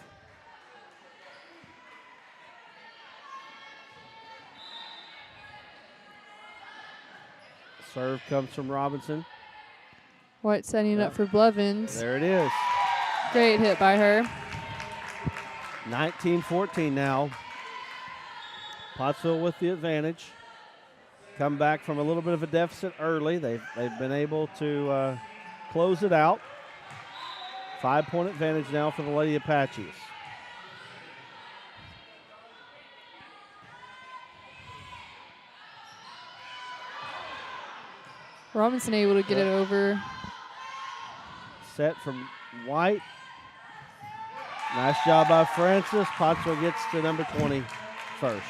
Serve comes from Robinson. White setting it up for Blevins. There it is. Great hit by her. 19-14 now. Pottsville with the advantage. Come back from a little bit of a deficit early. They've been able to close it out. 5-point advantage now for the Lady Apaches. Robinson able to get it over. Set from White. Nice job by Francis. Pottsville gets to number 20 first.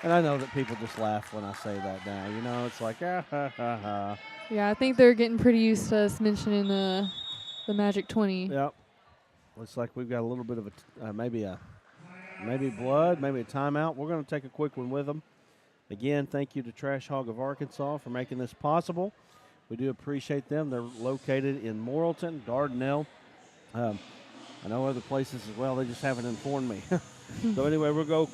And I know that people just laugh when I say that now. You know, it's like, ah, ha, ha, ha. Yeah, I think they're getting pretty used to us mentioning the Magic 20. Yep. Looks like we've got a little bit of a maybe blood, maybe a timeout. We're going to take a quick one with them. Again, thank you to Trash Hog of Arkansas for making this possible. We do appreciate them. They're located in Morrilton, Dardanelle. I know other places as well. They just haven't informed me. So anyway, we'll go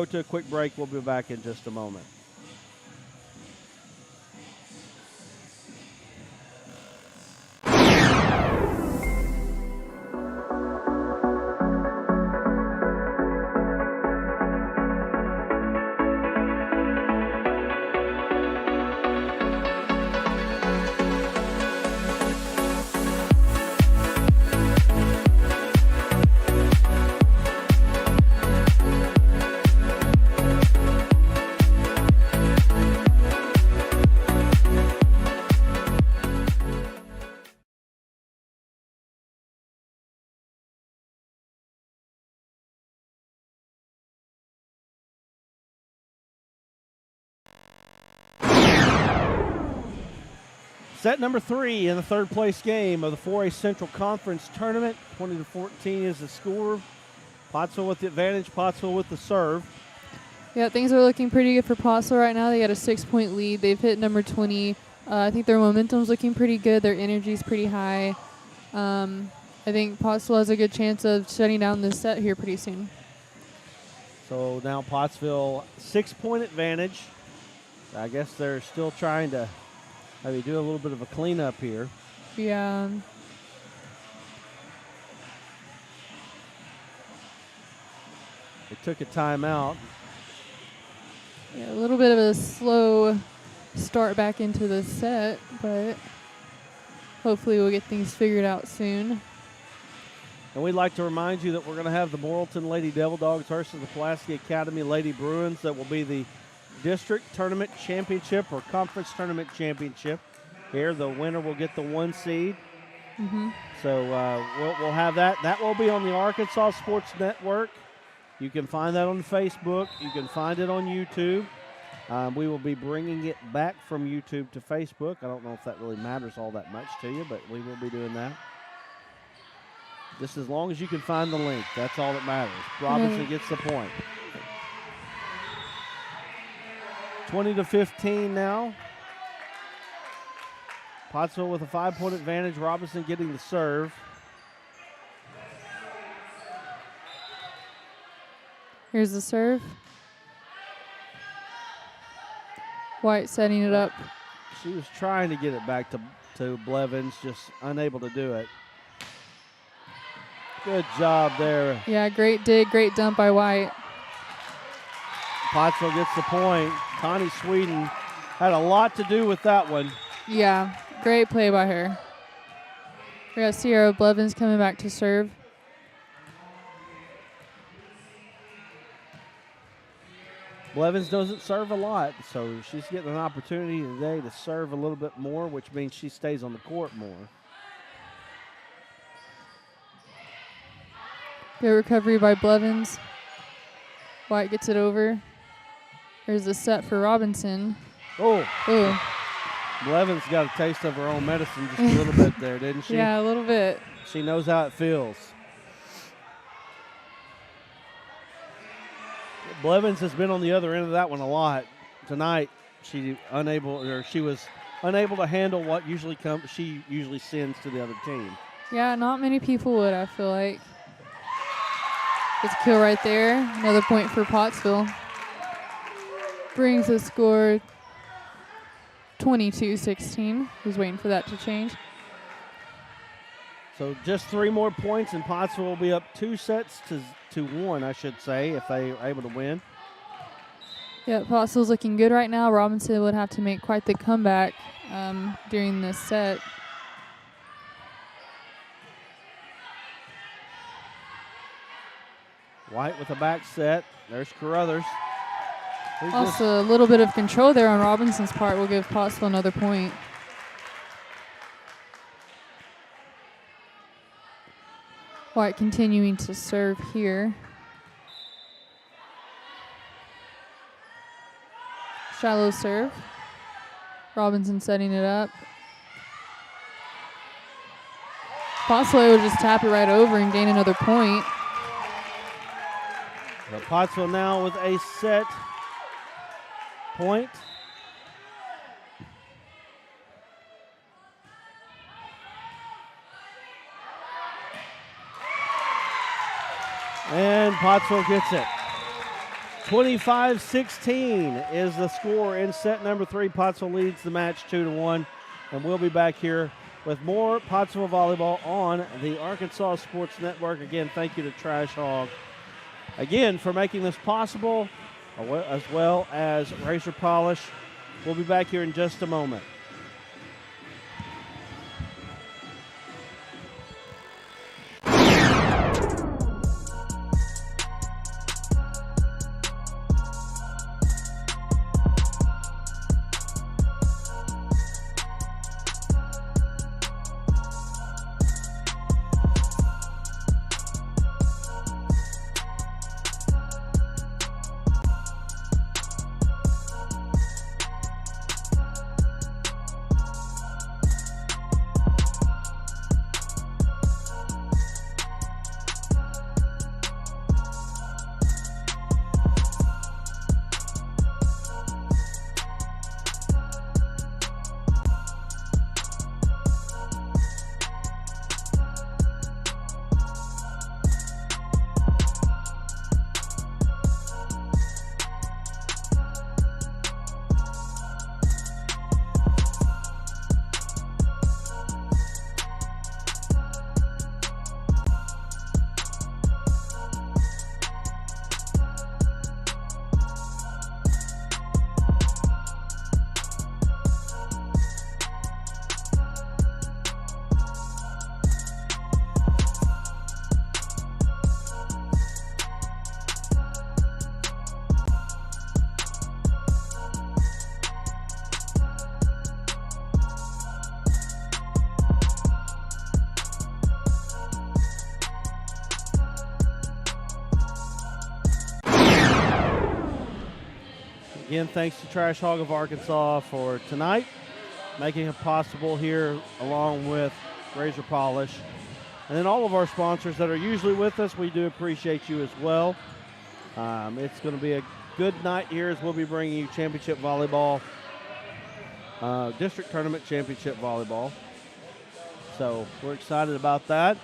to a quick break. We'll be back in just a moment. Set number 3 in the third place game of the 4A Central Conference Tournament. 20-14 is the score. Pottsville with the advantage. Pottsville with the serve. Yeah, things are looking pretty good for Pottsville right now. They got a 6-point lead. They've hit number 20. I think their momentum's looking pretty good. Their energy's pretty high. I think Pottsville has a good chance of shutting down this set here pretty soon. So now Pottsville 6-point advantage. I guess they're still trying to maybe do a little bit of a cleanup here. Yeah. They took a timeout. Yeah, a little bit of a slow start back into the set, but hopefully we'll get things figured out soon. And we'd like to remind you that we're going to have the Morrilton Lady Devil Dogs versus the Pulaski Academy Lady Bruins. That will be the district tournament championship or conference tournament championship. Here, the winner will get the 1 seed. Mm-hmm. So we'll have that. That will be on the Arkansas Sports Network. You can find that on Facebook. You can find it on YouTube. We will be bringing it back from YouTube to Facebook. I don't know if that really matters all that much to you, but we will be doing that. Just as long as you can find the link, that's all that matters. Robinson gets the point. 20-15 now. Pottsville with a 5-point advantage. Robinson getting the serve. Here's the serve. White setting it up. She was trying to get it back to Blevins, just unable to do it. Good job there. Yeah, great dig, great dump by White. Pottsville gets the point. Connie Sweden had a lot to do with that one. Yeah, great play by her. We got Sierra Blevins coming back to serve. Blevins doesn't serve a lot, so she's getting an opportunity today to serve a little bit more, which means she stays on the court more. Good recovery by Blevins. White gets it over. There's a set for Robinson. Oh. Ooh. Blevins got a taste of her own medicine just a little bit there, didn't she? Yeah, a little bit. She knows how it feels. Blevins has been on the other end of that one a lot. Tonight, she was unable to handle what she usually sends to the other team. Yeah, not many people would, I feel like. Gets a kill right there. Another point for Pottsville. Brings the score 22-16. Was waiting for that to change. So just 3 more points, and Pottsville will be up 2 sets to 1, I should say, if they are able to win. Yeah, Pottsville's looking good right now. Robinson would have to make quite the comeback during this set. White with a back set. There's Carruthers. Also, a little bit of control there on Robinson's part will give Pottsville another point. White continuing to serve here. Shallow serve. Robinson setting it up. Pottsville would just tap it right over and gain another point. So Pottsville now with a set point. And Pottsville gets it. 25-16 is the score in set number 3. Pottsville leads the match 2-1. And we'll be back here with more Pottsville volleyball on the Arkansas Sports Network. Again, thank you to Trash Hog again for making this possible, as well as Razor Polish. We'll be back here in just a moment. Again, thanks to Trash Hog of Arkansas for tonight, making it possible here along with Razor Polish. And then all of our sponsors that are usually with us, we do appreciate you as well. It's going to be a good night here as we'll be bringing you championship volleyball, district tournament championship volleyball. So we're excited about that.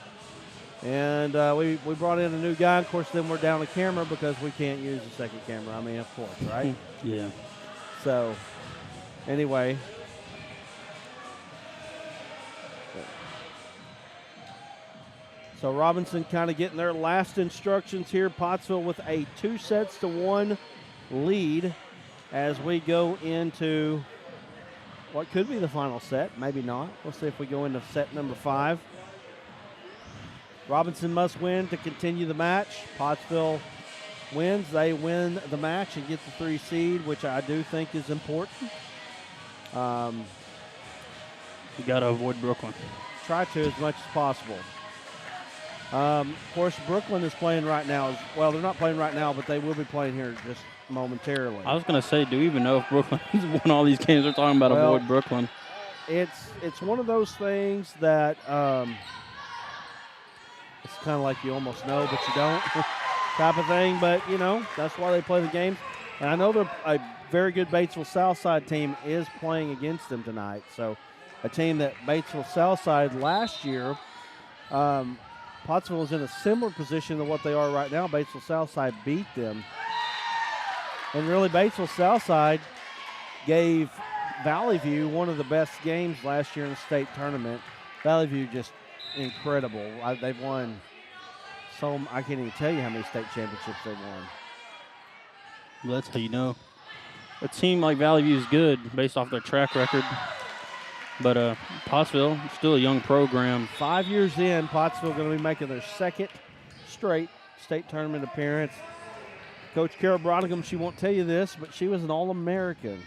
And we brought in a new guy. Of course, then we're down the camera because we can't use the second camera. I mean, of course, right? Yeah. So, anyway. So Robinson kind of getting their last instructions here. Pottsville with a 2-1 lead as we go into what could be the final set. Maybe not. We'll see if we go into set number 5. Robinson must win to continue the match. Pottsville wins. They win the match and get the 3 seed, which I do think is important. You got to avoid Brooklyn. Try to as much as possible. Of course, Brooklyn is playing right now. Well, they're not playing right now, but they will be playing here just momentarily. I was going to say, do we even know if Brooklyn's won all these games? They're talking about avoid Brooklyn. It's one of those things that it's kind of like you almost know, but you don't type of thing. But, you know, that's why they play the games. And I know they're a very good Batesville Southside team is playing against them tonight. So a team that Batesville Southside last year, Pottsville is in a similar position to what they are right now. Batesville Southside beat them. And really, Batesville Southside gave Valley View, one of the best games last year in the state tournament. Valley View just incredible. They've won I can't even tell you how many state championships they've won. Well, that's how you know. A team like Valley View is good based off their track record. But Pottsville, still a young program. 5 years in, Pottsville going to be making their second straight state tournament appearance. Coach Carol Brodigham, she won't tell you this, but she was an All-American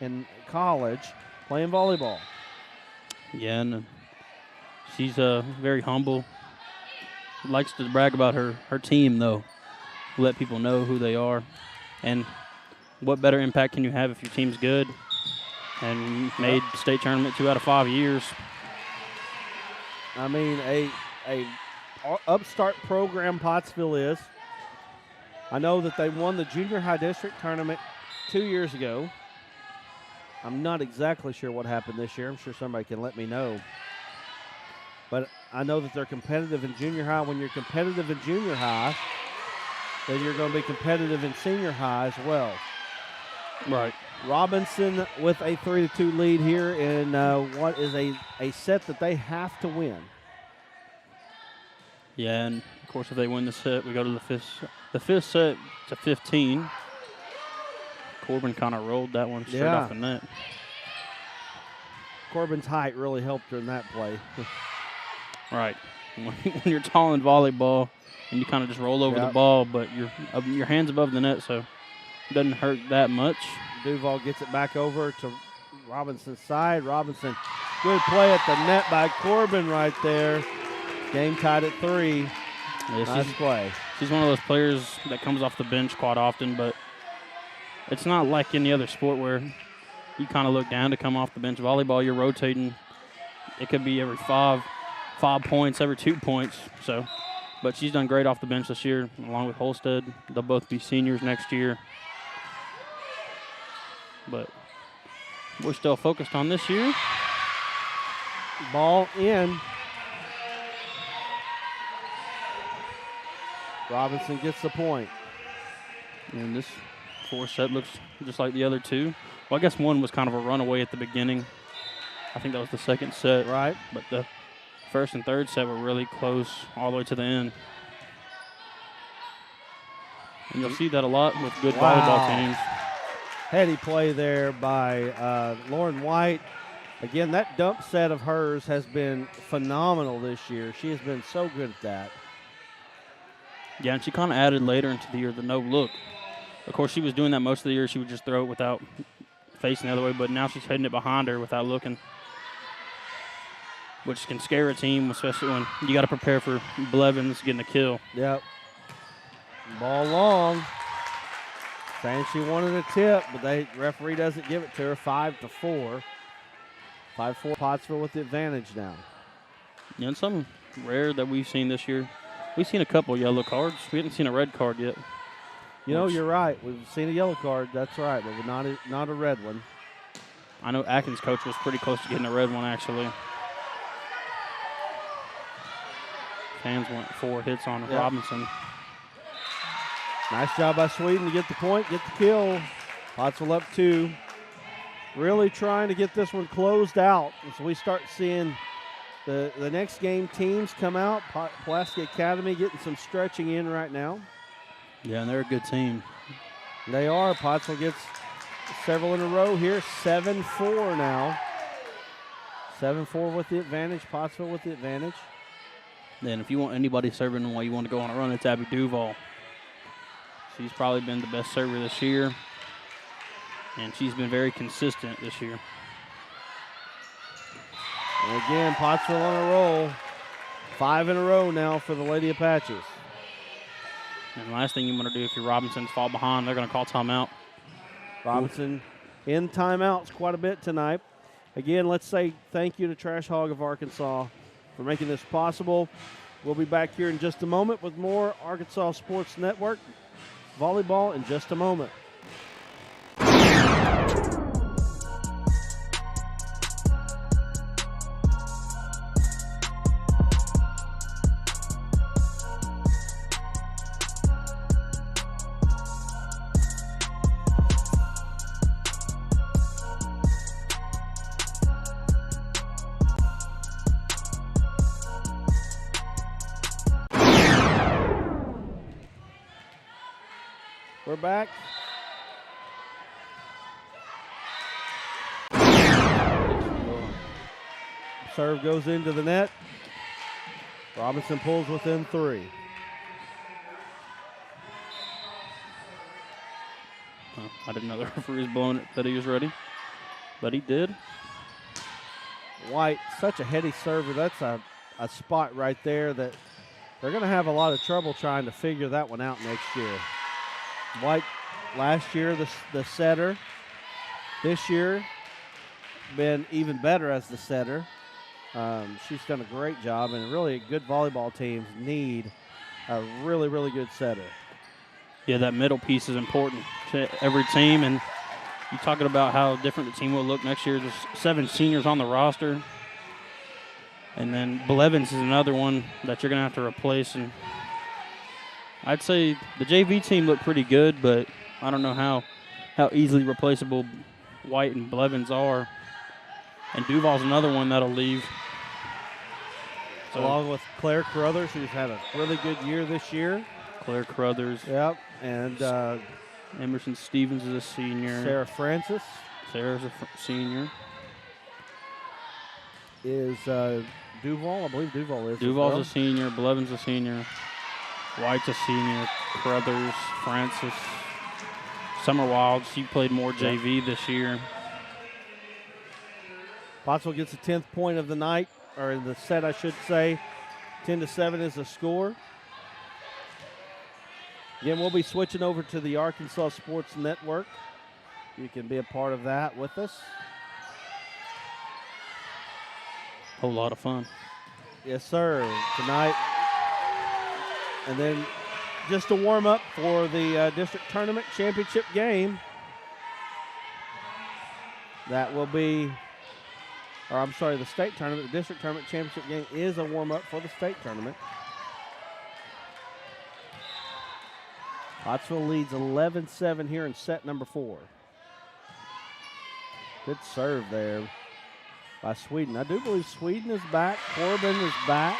in college playing volleyball. Yeah, and she's very humble. Likes to brag about her team, though. Let people know who they are. And what better impact can you have if your team's good? And made state tournament 2 out of 5 years. I mean, a upstart program Pottsville is. I know that they won the junior high district tournament 2 years ago. I'm not exactly sure what happened this year. I'm sure somebody can let me know. But I know that they're competitive in junior high. When you're competitive in junior high, then you're going to be competitive in senior high as well. Right. Robinson with a 3-2 lead here in what is a set that they have to win. Yeah, and of course, if they win the set, we go to the fifth set to 15. Corbin kind of rolled that one straight off the net. Corbin's height really helped her in that play. Right. When you're tall in volleyball and you kind of just roll over the ball, but your hand's above the net, so it doesn't hurt that much. Duval gets it back over to Robinson's side. Robinson, good play at the net by Corbin right there. Game tied at 3. Yeah, nice play. She's one of those players that comes off the bench quite often, but it's not like any other sport where you kind of look down to come off the bench. Volleyball, you're rotating. It could be every 5 points, every 2 points. So, but she's done great off the bench this year, along with Holstead. They'll both be seniors next year. But we're still focused on this year. Ball in. Robinson gets the point. And this 4th set looks just like the other 2. Well, I guess one was kind of a runaway at the beginning. I think that was the 2nd set. Right. But the 1st and 3rd set were really close all the way to the end. And you'll see that a lot with good volleyball teams. Heady play there by Lauren White. Again, that dump set of hers has been phenomenal this year. She has been so good at that. Yeah, and she kind of added later into the year the no look. Of course, she was doing that most of the year. She would just throw it without facing the other way, but now she's heading it behind her without looking, which can scare a team, especially when you got to prepare for Blevins getting a kill. Yep. Ball long. Saying she wanted a tip, but the referee doesn't give it to her. 5-4. 5-4 Pottsville with the advantage now. Yeah, and something rare that we've seen this year. We've seen a couple yellow cards. We haven't seen a red card yet. You know, you're right. We've seen a yellow card. That's right, but not a red one. I know Atkins' coach was pretty close to getting a red one, actually. Fans went 4 hits on Robinson. Nice job by Sweden to get the point, get the kill. Pottsville up 2. Really trying to get this one closed out as we start seeing the next game teams come out. Pulaski Academy getting some stretching in right now. Yeah, and they're a good team. They are. Pottsville gets several in a row here. 7-4 now. 7-4 with the advantage. Pottsville with the advantage. Then if you want anybody serving while you want to go on a run, it's Abby Duval. She's probably been the best server this year, and she's been very consistent this year. And again, Pottsville on a roll. 5 in a row now for the Lady Apaches. And the last thing you want to do if your Robinsons fall behind, they're going to call timeout. Robinson in timeouts quite a bit tonight. Again, let's say thank you to Trash Hog of Arkansas for making this possible. We'll be back here in just a moment with more Arkansas Sports Network volleyball in just a moment. We're back. Serve goes into the net. Robinson pulls within 3. I didn't know the referee was blowing it that he was ready, but he did. White, such a heady server. That's a spot right there that they're going to have a lot of trouble trying to figure that one out next year. White, last year, the setter. This year, been even better as the setter. She's done a great job, and really good volleyball teams need a really, really good setter. Yeah, that middle piece is important to every team, and you're talking about how different the team will look next year. There's 7 seniors on the roster, and then Blevins is another one that you're going to have to replace. And I'd say the JV team looked pretty good, but I don't know how easily replaceable White and Blevins are. And Duval's another one that'll leave. So along with Claire Carruthers, who's had a really good year this year. Claire Carruthers. Yep, and Emerson Stevens is a senior. Sarah Francis. Sarah's a senior. Is Duval? I believe Duval is. Duval's a senior. Blevins a senior. White's a senior. Carruthers, Francis. Summer Wild, she played more JV this year. Pottsville gets the 10th point of the night, or the set, I should say. 10-7 is the score. Again, we'll be switching over to the Arkansas Sports Network. You can be a part of that with us. Whole lot of fun. Yes, sir. Tonight. And then just to warm up for the district tournament championship game. That will be, or I'm sorry, the state tournament. The district tournament championship game is a warm up for the state tournament. Pottsville leads 11-7 here in set number 4. Good serve there by Sweden. I do believe Sweden is back. Corbin is back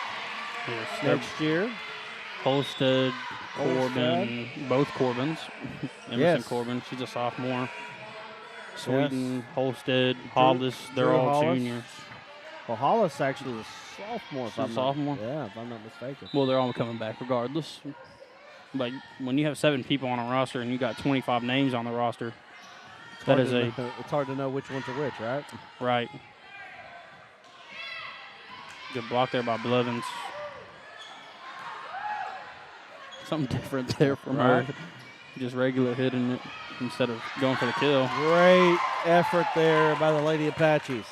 next year. Holstead, Corbin, both Corbins. Emerson Yes. Corbin, she's a sophomore. Sweden, Holstead, Hollis, they're all Hollis. juniors. Well, Hollis actually is a sophomore. She's a sophomore? If I'm not mistaken. Well, they're all coming back regardless. But when you have 7 people on a roster and you got 25 names on the roster, It's hard to know which ones are which, right? Right. Good block there by Blevins. Something different there from her. Just regular hitting it instead of going for the kill. Great effort there by the Lady Apaches.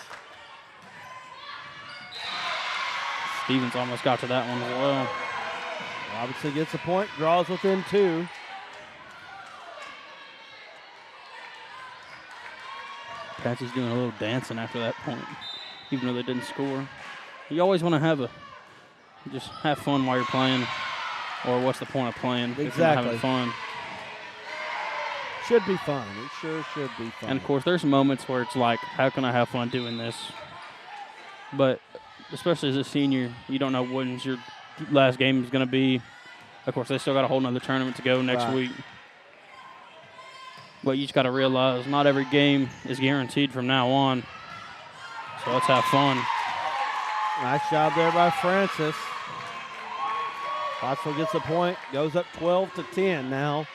Stevens almost got to that one as well. Robinson gets a point, draws within 2. Apache's doing a little dancing after that point, even though they didn't score. You always want to just have fun while you're playing, or what's the point of playing if you're not having fun? Should be fun. It sure should be fun. And, of course, there's moments where it's like, how can I have fun doing this? But especially as a senior, you don't know when your last game is going to be. Of course, they still got a whole nother tournament to go next week. But you just got to realize not every game is guaranteed from now on. So let's have fun. Nice job there by Francis. Pottsville gets a point, goes up 12-10 now.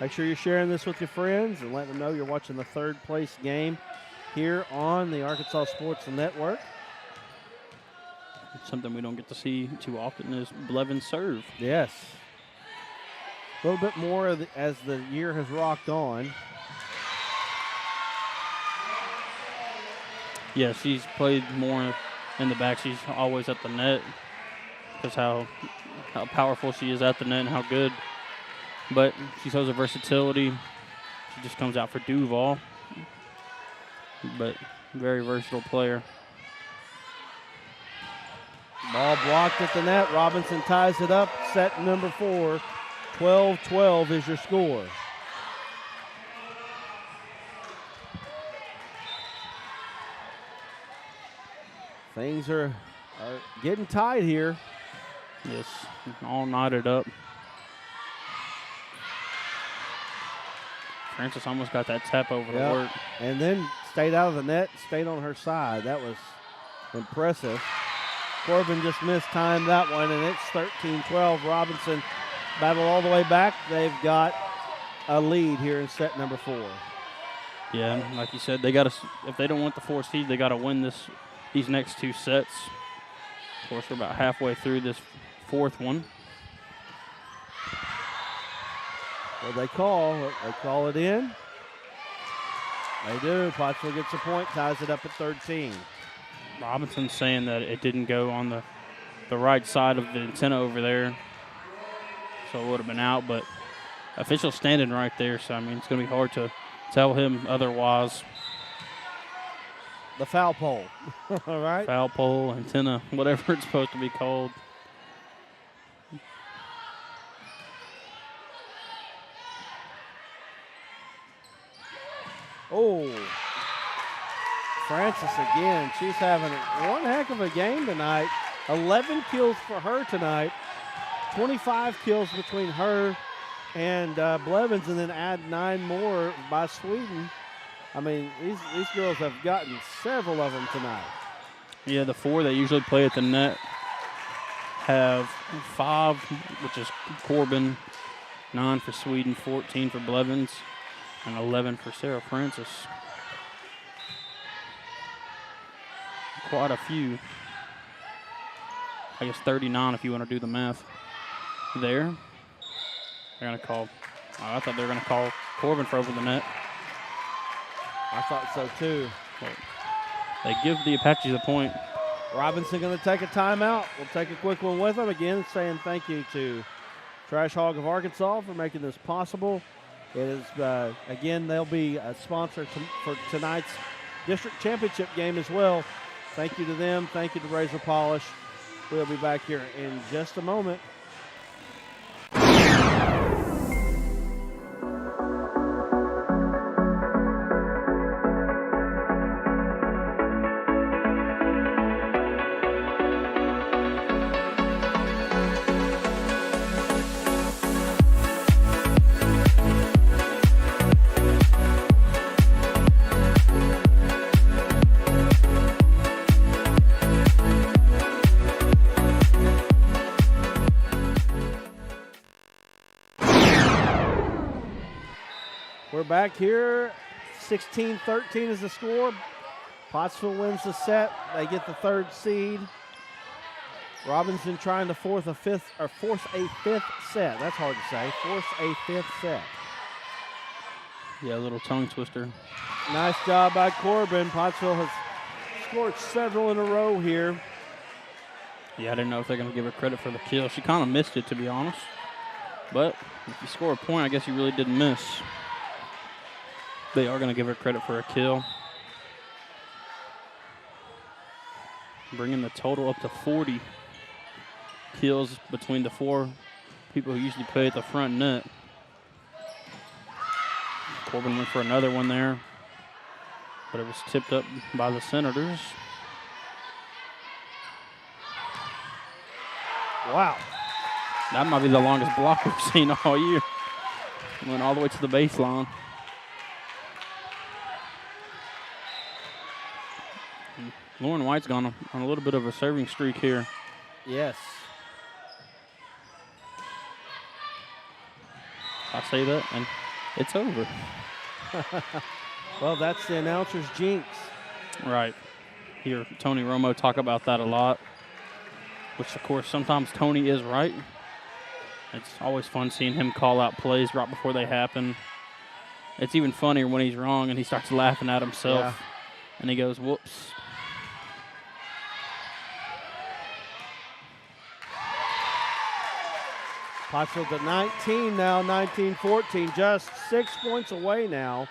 Make sure you're sharing this with your friends and letting them know you're watching the 3rd place game here on the Arkansas Sports Network. Something we don't get to see too often is Blevins serve. Yes. A little bit more as the year has rocked on. Yeah, she's played more in the back. She's always at the net because how powerful she is at the net and how good. But she shows her versatility. She just comes out for Duval. But very versatile player. Ball blocked at the net. Robinson ties it up. Set number 4. 12-12 is your score. Things are getting tight here. Yes, all knotted up. Francis almost got that tap over to Yep. work. And then stayed out of the net, stayed on her side. That was impressive. Corbin just mistimed that one, and it's 13-12. Robinson battle all the way back. They've got a lead here in set number 4. Yeah, and like you said, they got to. If they don't want the 4 seed, they got to win these next 2 sets. Of course, we're about halfway through this 4th one. Well, they call it in. They do. Pottsville gets a point, ties it up at 13. Robinson's saying that it didn't go on the right side of the antenna over there, so it would have been out. But official's standing right there, so I mean it's going to be hard to tell him otherwise. The foul pole. All right. Foul pole, antenna, whatever it's supposed to be called. Oh, Francis again. She's having one heck of a game tonight. 11 kills for her tonight. 25 kills between her and Blevins, and then add 9 more by Sweden. I mean, these girls have gotten several of them tonight. Yeah, the 4 that usually play at the net have 5, which is Corbin, 9 for Sweden, 14 for Blevins, and 11 for Sarah Francis. Quite a few. I guess 39 if you want to do the math there. They're going to call, I thought they were going to call Corbin for over the net. I thought so too. But they give the Apaches a point. Robinson going to take a timeout. We'll take a quick one with them. Again, saying thank you to Trash Hog of Arkansas for making this possible. It is, again, they'll be a sponsor for tonight's district championship game as well. Thank you to them. Thank you to Razor Polish. We'll be back here in just a moment. We're back here. 16-13 is the score. Pottsville wins the set. They get the 3rd seed. Robinson trying to force a fifth set. That's hard to say. Force a 5th set. Yeah, a little tongue twister. Nice job by Corbin. Pottsville has scored several in a row here. Yeah, I didn't know if they're going to give her credit for the kill. She kind of missed it, to be honest. But if you score a point, I guess you really didn't miss. They are going to give her credit for a kill. Bringing the total up to 40 kills between the 4 people who usually play at the front net. Corbin went for another one there, but it was tipped up by the Senators. Wow. That might be the longest block we've seen all year. Went all the way to the baseline. Lauren White's gone on a little bit of a serving streak here. Yes. I say that, and it's over. Well, that's the announcer's jinx. Right. Hear Tony Romo talk about that a lot, which, of course, sometimes Tony is right. It's always fun seeing him call out plays right before they happen. It's even funnier when he's wrong and he starts laughing at himself, and he goes, whoops. Pottsville to 19 now, 19-14, just 6 points away now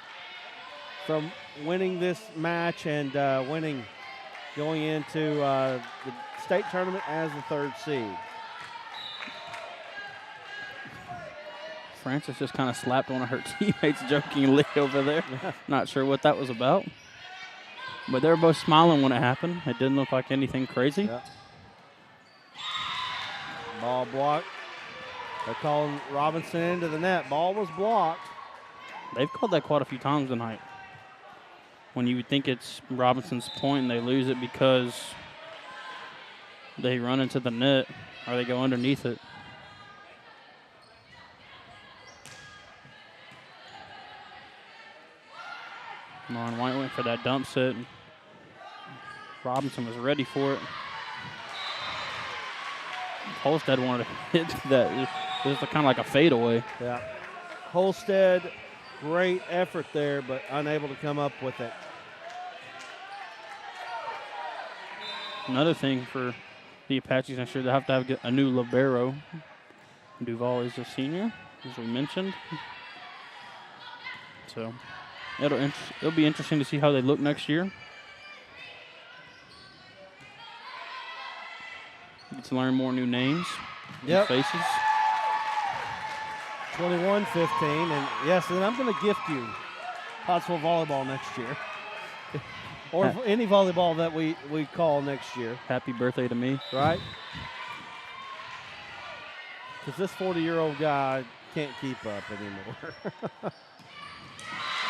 from winning this match and going into the state tournament as the 3rd seed. Francis just kind of slapped one of her teammates jokingly over there. Not sure what that was about. But they were both smiling when it happened. It didn't look like anything crazy. Yeah. Ball blocked. They're calling Robinson into the net. Ball was blocked. They've called that quite a few times tonight. When you would think it's Robinson's point and they lose it because they run into the net or they go underneath it. Lauren White went for that dump set. Robinson was ready for it. Holstead wanted to hit that. It was kind of like a fadeaway. Yeah. Holstead, great effort there, but unable to come up with it. Another thing for the Apaches, I'm sure they have to have a new libero. Duval is a senior, as we mentioned. So it'll be interesting to see how they look next year. Get to learn more new names, new faces. 21-15, and yes, and I'm going to gift you Pottsville volleyball next year. Or any volleyball that we call next year. Happy birthday to me. Right? Because this 40-year-old guy can't keep up anymore.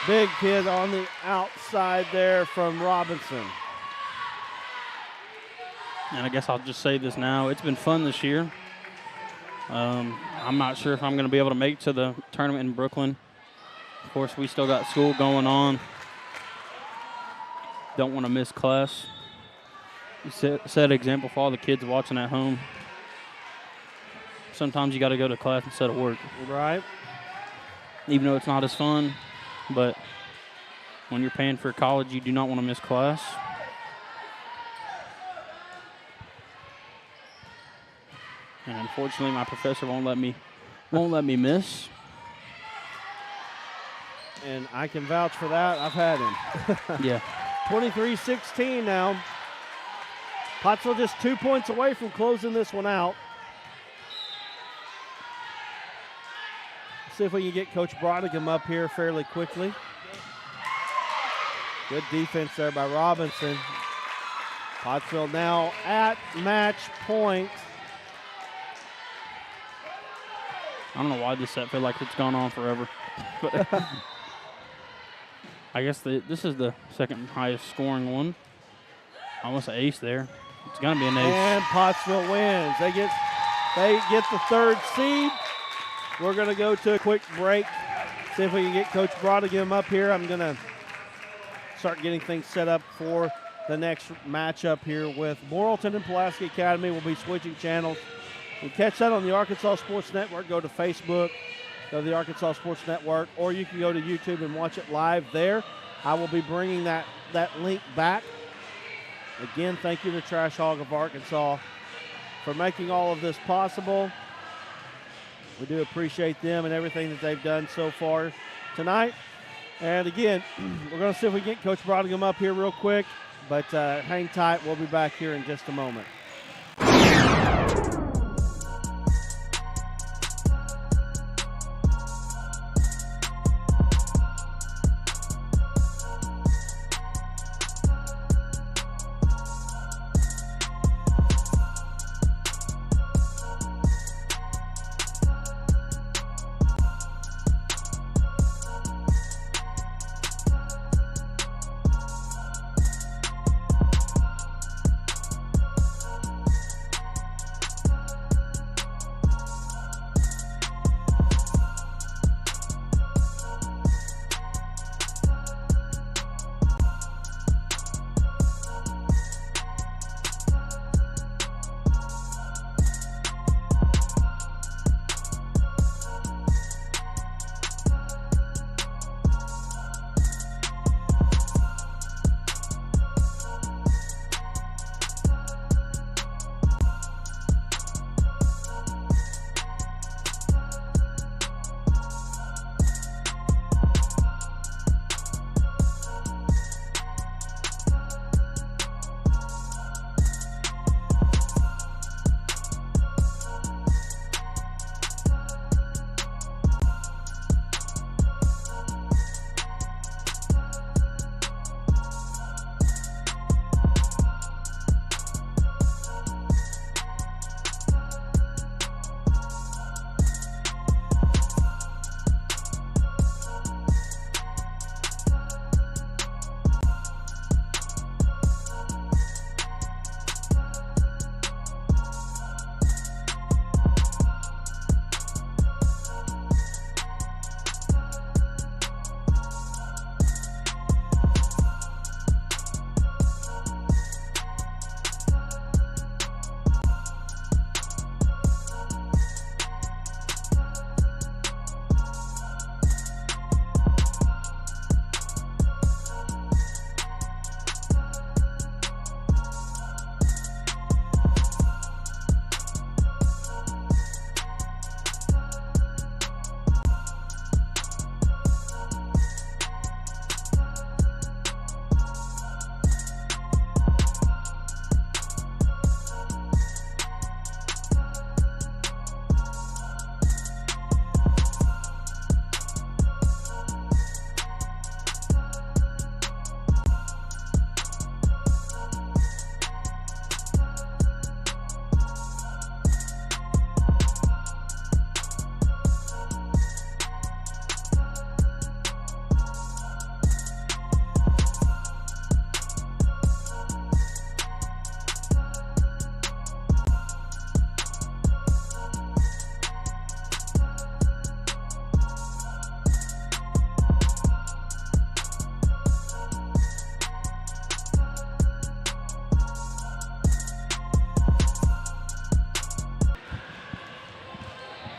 Big kid on the outside there from Robinson. And I guess I'll just say this now. It's been fun this year. I'm not sure if I'm going to be able to make it to the tournament in Brooklyn. Of course, we still got school going on. Don't want to miss class. You set an example for all the kids watching at home. Sometimes you got to go to class instead of work. Right. Even though it's not as fun, but when you're paying for college, you do not want to miss class. And unfortunately, my professor won't let me miss. And I can vouch for that. I've had him. Yeah. 23-16 now. Pottsville just 2 points away from closing this one out. See if we can get Coach Brodigham up here fairly quickly. Good defense there by Robinson. Pottsville now at match point. I don't know why this set feel like it's gone on forever. But I guess this is the second highest scoring one. Almost an ace there. It's going to be an ace. And Pottsville wins. They get the third seed. We're going to go to a quick break. See if we can get Coach Brodigham up here. I'm going to start getting things set up for the next matchup here with Morrilton and Pulaski Academy. We'll be switching channels. You can catch that on the Arkansas Sports Network. Go to Facebook, go to the Arkansas Sports Network, or you can go to YouTube and watch it live there. I will be bringing that link back. Again, thank you to Trash Hog of Arkansas for making all of this possible. We do appreciate them and everything that they've done so far tonight. And again, we're going to see if we can get Coach Brodigham up here real quick, but hang tight. We'll be back here in just a moment.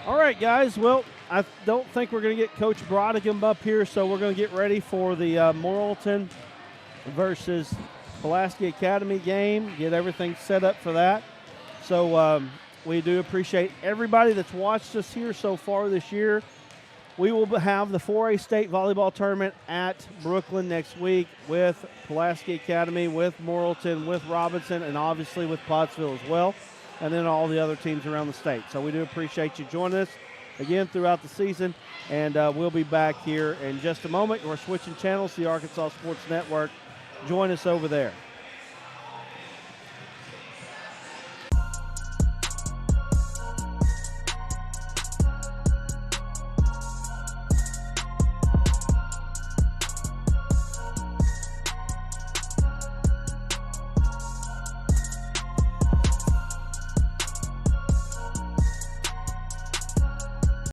All right, guys. Well, I don't think we're going to get Coach Brodigan up here, so we're going to get ready for the Morrilton versus Pulaski Academy game, get everything set up for that. So we do appreciate everybody that's watched us here so far this year. We will have the 4A state volleyball tournament at Brooklyn next week with Pulaski Academy, with Morrilton, with Robinson, and obviously with Pottsville as well, and then all the other teams around the state. So we do appreciate you joining us again throughout the season, and we'll be back here in just a moment. We're switching channels to the Arkansas Sports Network. Join us over there.